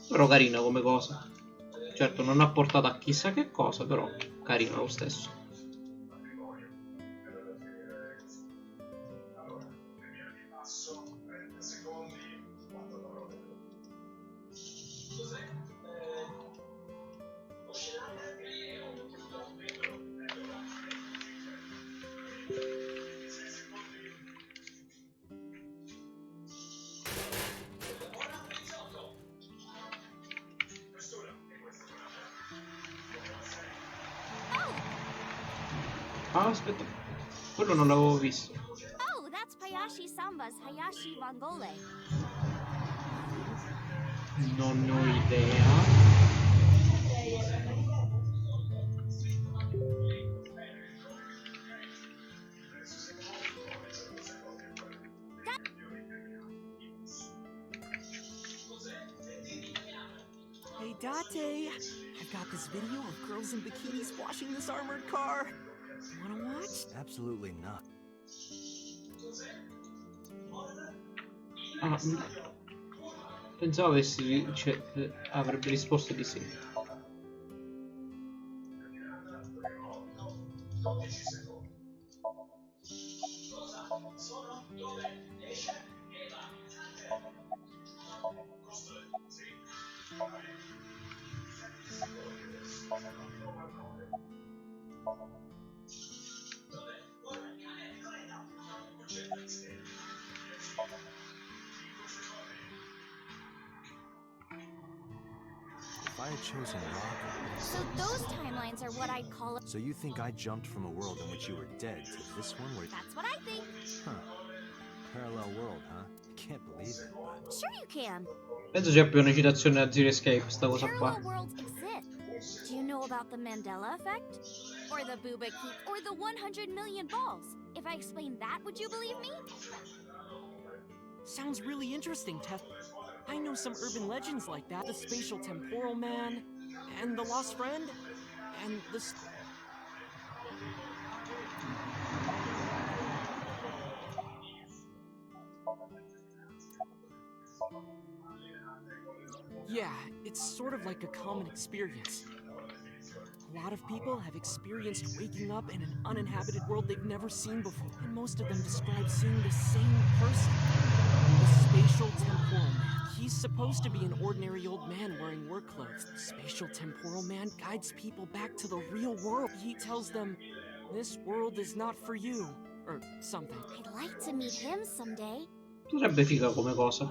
Però carina come cosa. Certo non ha portato a chissà che cosa, però carina lo stesso. Ah, aspetta, quello non l'avevo visto. Oh, that's Hayashi Samba's Hayashi Vangole. Non ne ho idea. Hey Date, I've got this video of girls in bikinis washing this armored car. Wanna watch? Absolutely not. Ah, pensavo avessi, cioè, avrebbe risposto di sì. If I had chosen rock... So those timelines are what I'd call a... So you think I jumped from a world in which you were dead to this one where... That's what I think. Huh. Parallel world, huh? I can't believe it, but... Sure you can. Penso sia più una citazione a Zero Escape sta cosa qua. Parallel worlds exist. Do you know about the Mandela effect? or the booba keep, or the 100 million balls. If I explain that, would you believe me? Sounds really interesting, Tess. I know some urban legends like that. The spatial temporal man, and the lost friend, and the... Yeah, it's sort of like a common experience. A lot of people have experienced waking up in an uninhabited world they've never seen before, and most of them describe seeing the same person. The spatial temporal man. He's supposed to be an ordinary old man wearing work clothes. The spatial temporal man guides people back to the real world. He tells them, this world is not for you, or something. I'd like to meet him someday. Sarebbe figa come cosa.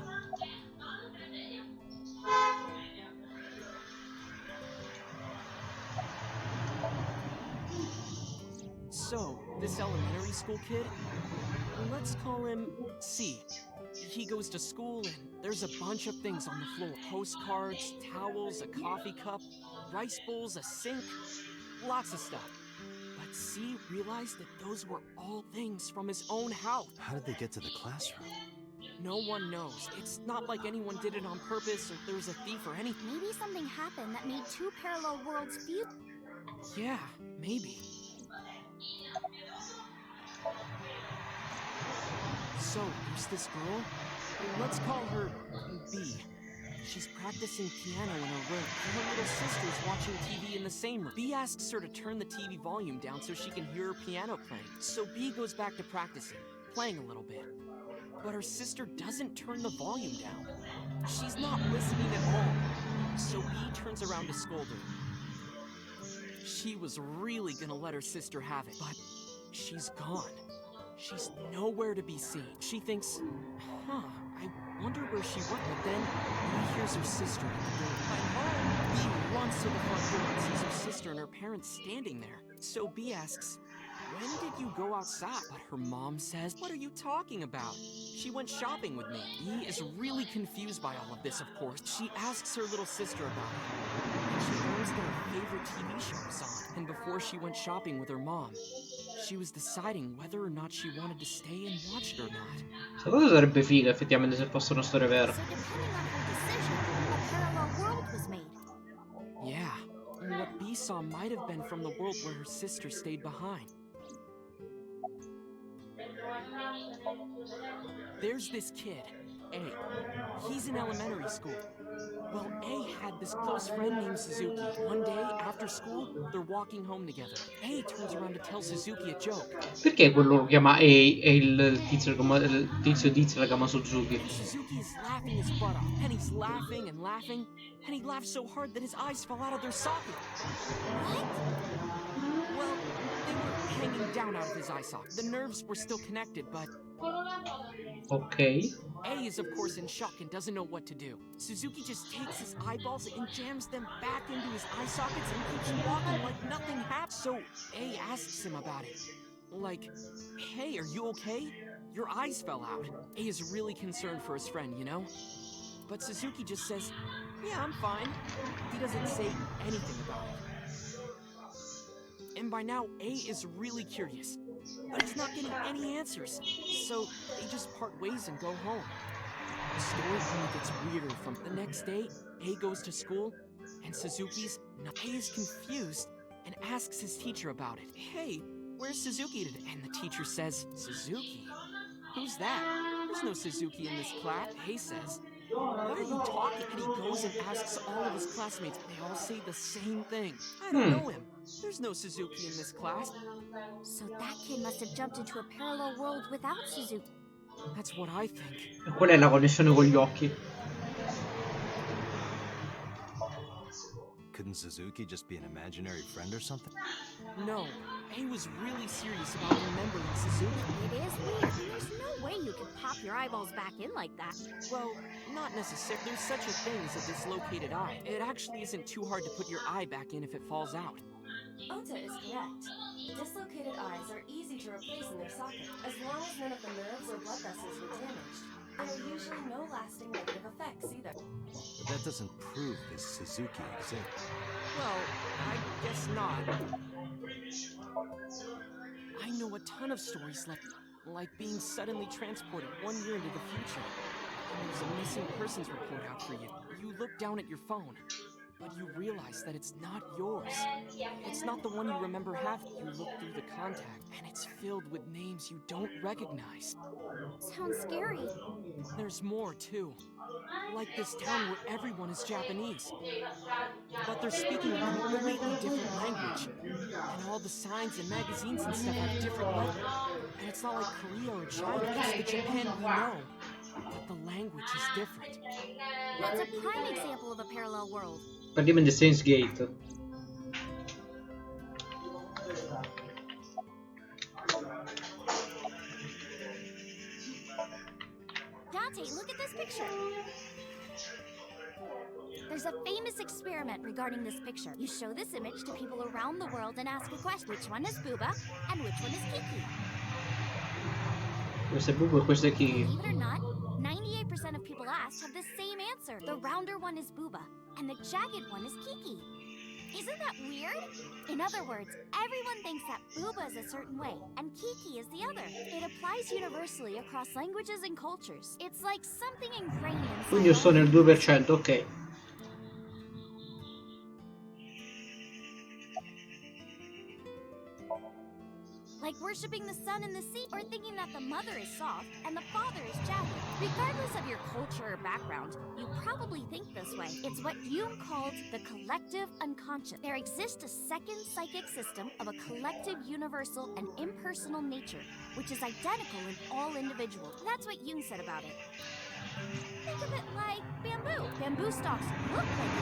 So, this elementary school kid, let's call him C. He goes to school and there's a bunch of things on the floor. Postcards, towels, a coffee cup, rice bowls, a sink, lots of stuff. But C realized that those were all things from his own house. How did they get to the classroom? No one knows. It's not like anyone did it on purpose or there was a thief or anything. Maybe something happened that made two parallel worlds fuse. Yeah, maybe. So, there's this girl. Let's call her B. She's practicing piano in her room. Her little sister's watching TV in the same room. B asks her to turn the TV volume down so she can hear her piano playing. So B goes back to practicing, playing a little bit. But her sister doesn't turn the volume down. She's not listening at all. So B turns around to scold her. She was really gonna let her sister have it, but she's gone. She's nowhere to be seen. She thinks, I wonder where she went. But then B hears her sister at the door. By home, B runs to the front door and sees her sister and her parents standing there. So B asks, when did you go outside? But her mom says, what are you talking about? She went shopping with me. B is really confused by all of this, of course. She asks her little sister about it. And she learns that her favorite TV show was on. And before she went shopping with her mom, she was deciding whether or not she wanted to stay and watch it or not. Questa cosa sarebbe figa effettivamente se fosse una storia vera. So depending on her decision, a parallel world was made. Yeah, and what B saw might have been from the world where her sister stayed behind. There's this kid, A. He's in elementary school. Well, A had this close friend named Suzuki. One day, after school, they're walking home together. A turns around to tell Suzuki a joke. Perché quello lo chiama A e il tizio la chiama Suzuki? And Suzuki is laughing his butt off. And he's laughing and laughing. And he laughs so hard that his eyes fell out of their socket. What? Well, they were hanging down out of his eye socket. The nerves were still connected, but... Okay. A is of course in shock and doesn't know what to do. Suzuki just takes his eyeballs and jams them back into his eye sockets and keeps walking like nothing happened. So A asks him about it. Like, hey, are you okay? Your eyes fell out. A is really concerned for his friend, you know? But Suzuki just says, yeah, I'm fine. He doesn't say anything about it. And by now, A is really curious. But he's not getting any answers, so they just part ways and go home. The story only gets weirder from the next day. A goes to school, and Suzuki's not. A is confused and asks his teacher about it. Hey, where's Suzuki today? And the teacher says, Suzuki? Who's that? There's no Suzuki in this class. A says, what are you talking? And he goes and asks all of his classmates. They all say the same thing. I don't know him. There's no Suzuki in this class. So that kid must have jumped into a parallel world without Suzuki. That's what I think. E qual è la connessione con gli occhi? Couldn't Suzuki just be an imaginary friend or something? No, A was really serious about remembering Suzuki. It is weird. There's no way you could pop your eyeballs back in like that. Well, not necessarily. There's such a thing as a dislocated eye. It actually isn't too hard to put your eye back in if it falls out. Ota is correct. Dislocated eyes are easy to replace in their socket, as long as none of the nerves or blood vessels were damaged. There are usually no lasting negative effects either. But that doesn't prove this Suzuki exists. Well, I guess not. I know a ton of stories like being suddenly transported 1 year into the future. And there's a missing persons report out for you. You look down at your phone, but you realize that it's not yours. It's not the one you remember having. You look through the contact, and it's filled with names you don't recognize. Sounds scary. There's more, too. Like this town where everyone is Japanese. But they're speaking a completely different language. And all the signs and magazines and stuff have different letters. And it's not like Korea or China, it's the Japan we know. But the language is different. That's a prime example of a parallel world. Praticamente Saints Gate. Dante, look at this picture. There's a famous experiment regarding this picture. You show this image to people around the world and ask a question. Which one is Booba and which one is Kiki? Questo è Bubo e questo è Kiki. Believe it or not, 98% of people asked have the same answer. The rounder one is Booba and the jagged one is Kiki. Isn't that weird? In other words, everyone thinks that Booba is a certain way and Kiki is the other. It applies universally across languages and cultures. It's like something ingrained inside. Quindi io sto nel 2%, ok. Like worshipping the sun and the sea, or thinking that the mother is soft and the father is jagged. Regardless of your culture or background, you probably think this way. It's what Jung called the collective unconscious. There exists a second psychic system of a collective, universal, and impersonal nature, which is identical in all individuals. That's what Jung said about it. Think of it like bamboo. Bamboo stalks look like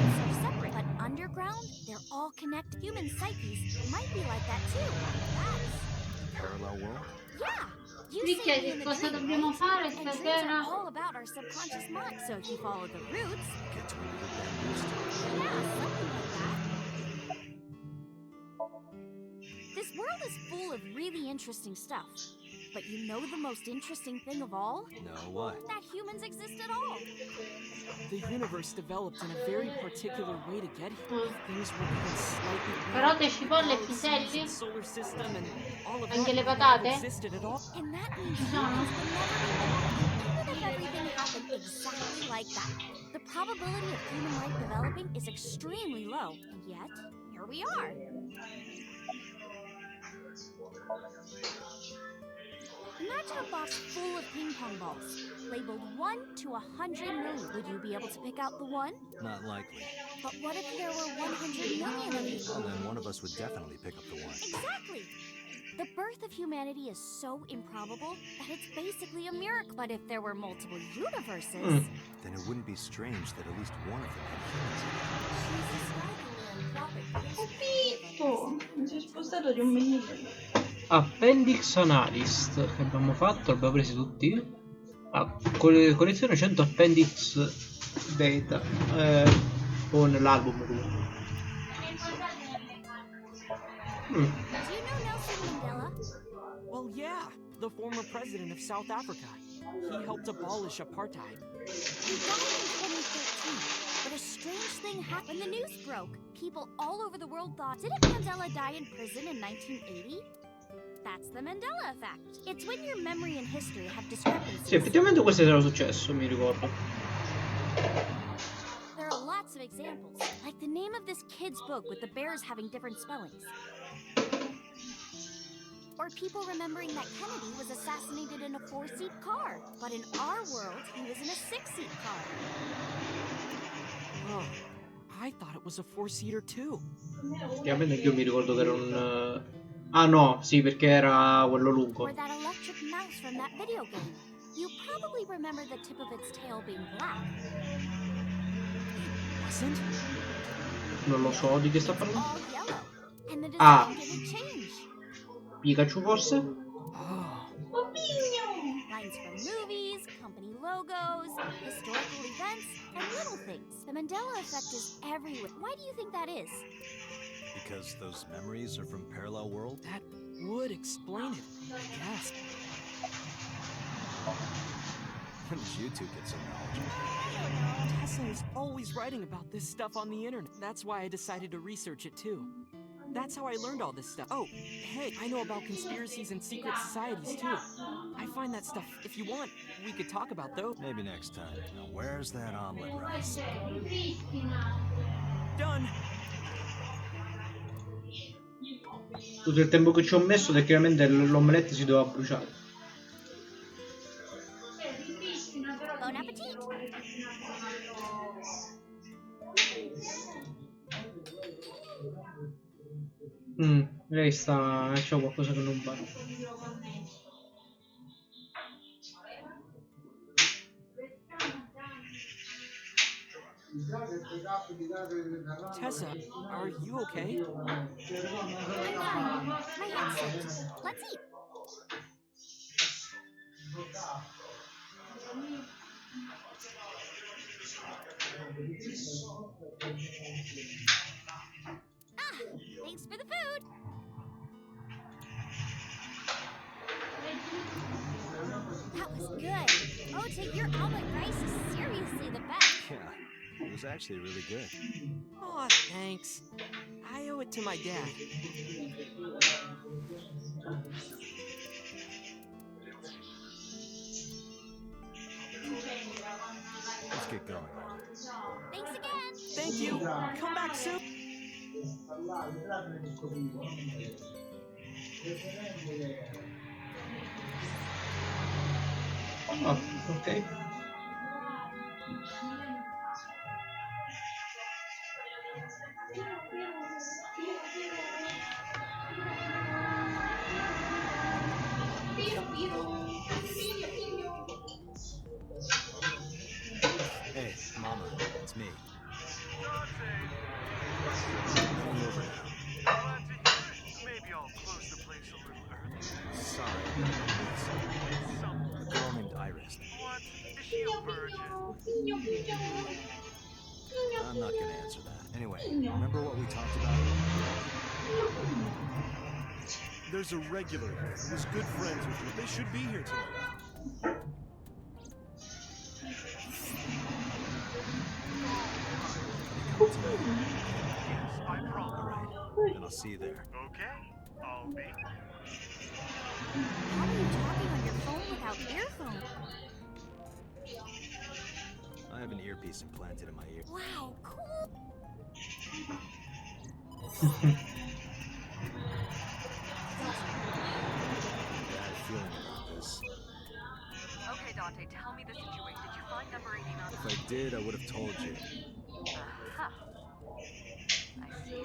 they're separate, but underground, they're all connected. Human psyches might be like that too. That's Parallel world? yeah. You Ricchia, say che in the cosa dream, dobbiamo right? fare And dreams stasera? are all about our subconscious mind. So if you follow the roots, Get to another bamboo stalk. yeah, something like that. This world is full of really interesting stuff. But you know the most interesting thing of all? No, what? That humans exist at all. The universe developed in a very particular way to get here. Things were even slightly Carote, cipolle e galaxies piselli? and solar system and all of Anche that le never patate? existed at all. And that means Ci sono? humans will never be born, even if everything happened exactly like that. The probability of human life developing is extremely low, and yet, here we are. Imagine a box full of ping pong balls, labeled 1 to 100 million. Would you be able to pick out the one? Not likely. But what if there were 100 million of you? Well, then one of us would definitely pick up the one. Exactly! The birth of humanity is so improbable that it's basically a miracle. But if there were multiple universes... Then it wouldn't be strange that at least one of them Capito! Mi sono spostato di 1 millimetro. Appendix Analyst che abbiamo fatto, abbiamo presi tutti. Collezione 100 Appendix Data. O nell'album comunque. Do you know Nelson Mandela? Well, yeah, the former president of South Africa. He helped abolish apartheid. He died in 2013, but a strange thing happened when the news broke. People all over the world thought, didn't Mandela die in prison in 1980? That's the Mandela effect. It's when your memory and history have discrepancies. Sì, effettivamente questo era successo, mi ricordo. There are lots of examples, like the name of this kid's book with the bears having different spellings. Or people remembering that Kennedy was assassinated in a 4-seat car, but in our world, he was in a 6-seat car. Oh, I thought it was a 4-seater too. Effettivamente io mi ricordo che era un... Ah no, sì, perché era quello lungo. Or that electric mouse from that video game. You probably remember the tip of its tail being black. Wasn't? Non lo so di che sta parlando. All yellow. And the design Ah. didn't change. Pikachu forse? Lines from movies, company logos, historical events, and little things. The Mandela effect is everywhere. Why do you think that is? Because those memories are from parallel world? That would explain it, I guess. When did you two get so knowledgeable? Tesla is always writing about this stuff on the internet. That's why I decided to research it too. That's how I learned all this stuff. Oh, hey, I know about conspiracies and secret societies too. I find that stuff. If you want, we could talk about those. Maybe next time. Now, where's that omelet rice? Done. Tutto il tempo che ci ho messo, tecnicamente l'omelette si doveva bruciare. Buon appetit! Lei sta... c'è qualcosa che non va. Tessa, are you okay? I'm fine. My head slipped. Let's eat. Ah, thanks for the food. That was good. OJ, your omelet rice is seriously the best. Yeah, it was actually really good. Aw, thanks. I owe it to my dad. Let's get going. Thanks again. Thank you. Come back soon. Ah, ok. Hey, Mama, it's me. Come over now. Maybe I'll close the place a little early. Sorry. A girl named Iris. What? Is she a virgin? I'm not gonna answer that. Anyway, remember what we talked about? There's a regular here who was good friends with you. They should be here tonight. Yes, I promise. Alright, then I'll see you there. Okay, I'll be. How are you talking on your phone without earphones? I have an earpiece implanted in my ear. Wow, cool. Bad feeling about this. Okay, Dante, tell me the situation. Did you find number 89? If I did, I would have told you. Aha. I see.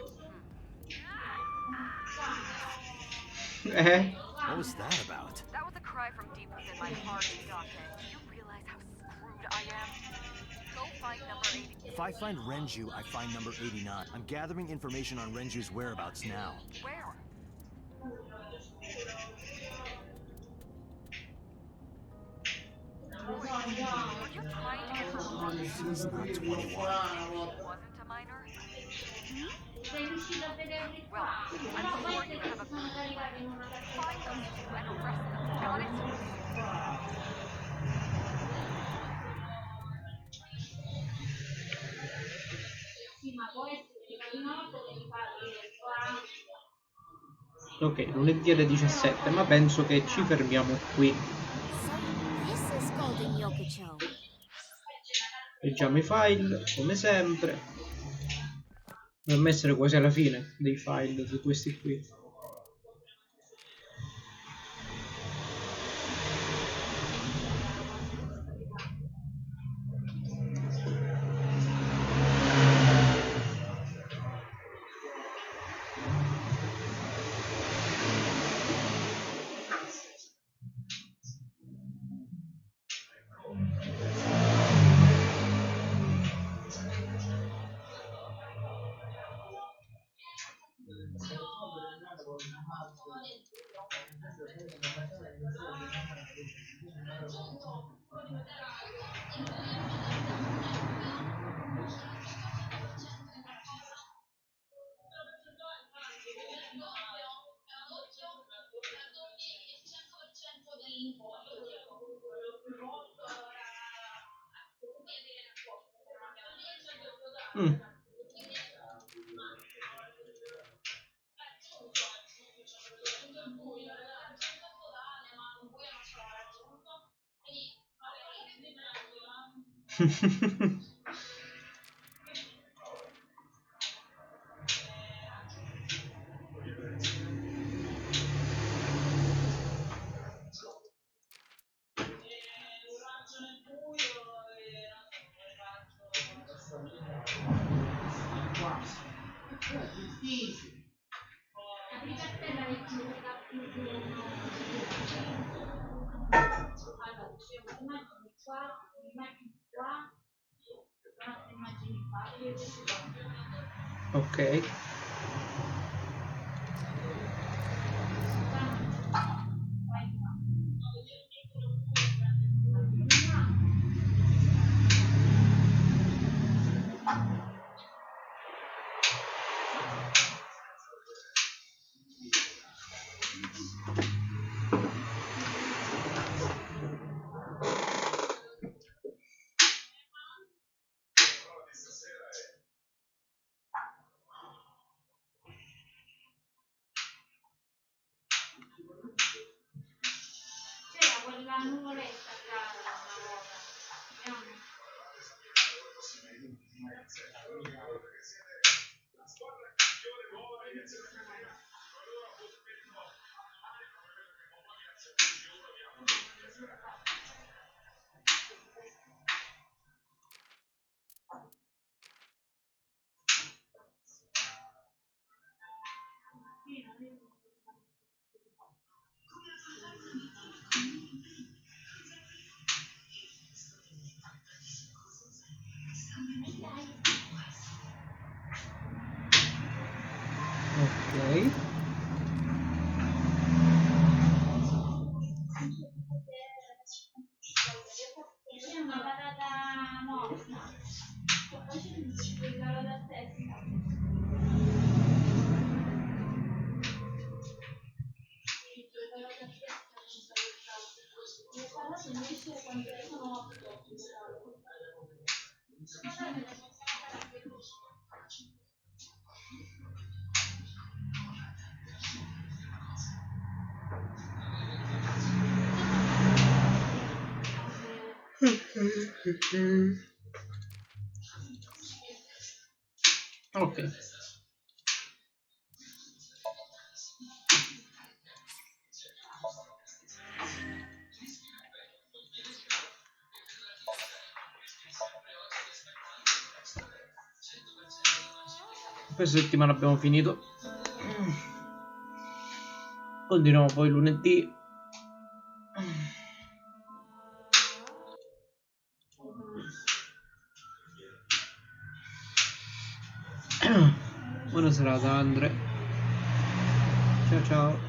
What was that about? That was a cry from deep within my heart, Dante. Do you realize how screwed I am? Go find number 80. If I find Renju, I find number 89. I'm gathering information on Renju's whereabouts now. Where? Were you trying to get her on? She's not 21. She wasn't a minor? Well, I'm sure you have a plan. Find those two and arrest them. Got it? Ok, lunedì alle 17, ma penso che ci fermiamo qui. This is Golden Yokocho. Leggiamo i file, come sempre. Dovremmo essere quasi alla fine dei file di questi qui. Apri per te la lettura più allora, c'è un'immagine qua, un'immagine qua, un'altra immagine qua, Ok. c'era quella nuvoletta tra una volta. Ok. C'è una patata morta. Quella da testa. Ho parlato invece quando sono 8. Ok. Questa settimana abbiamo finito. Continuiamo poi lunedì. Buona serata Andre. Ciao ciao.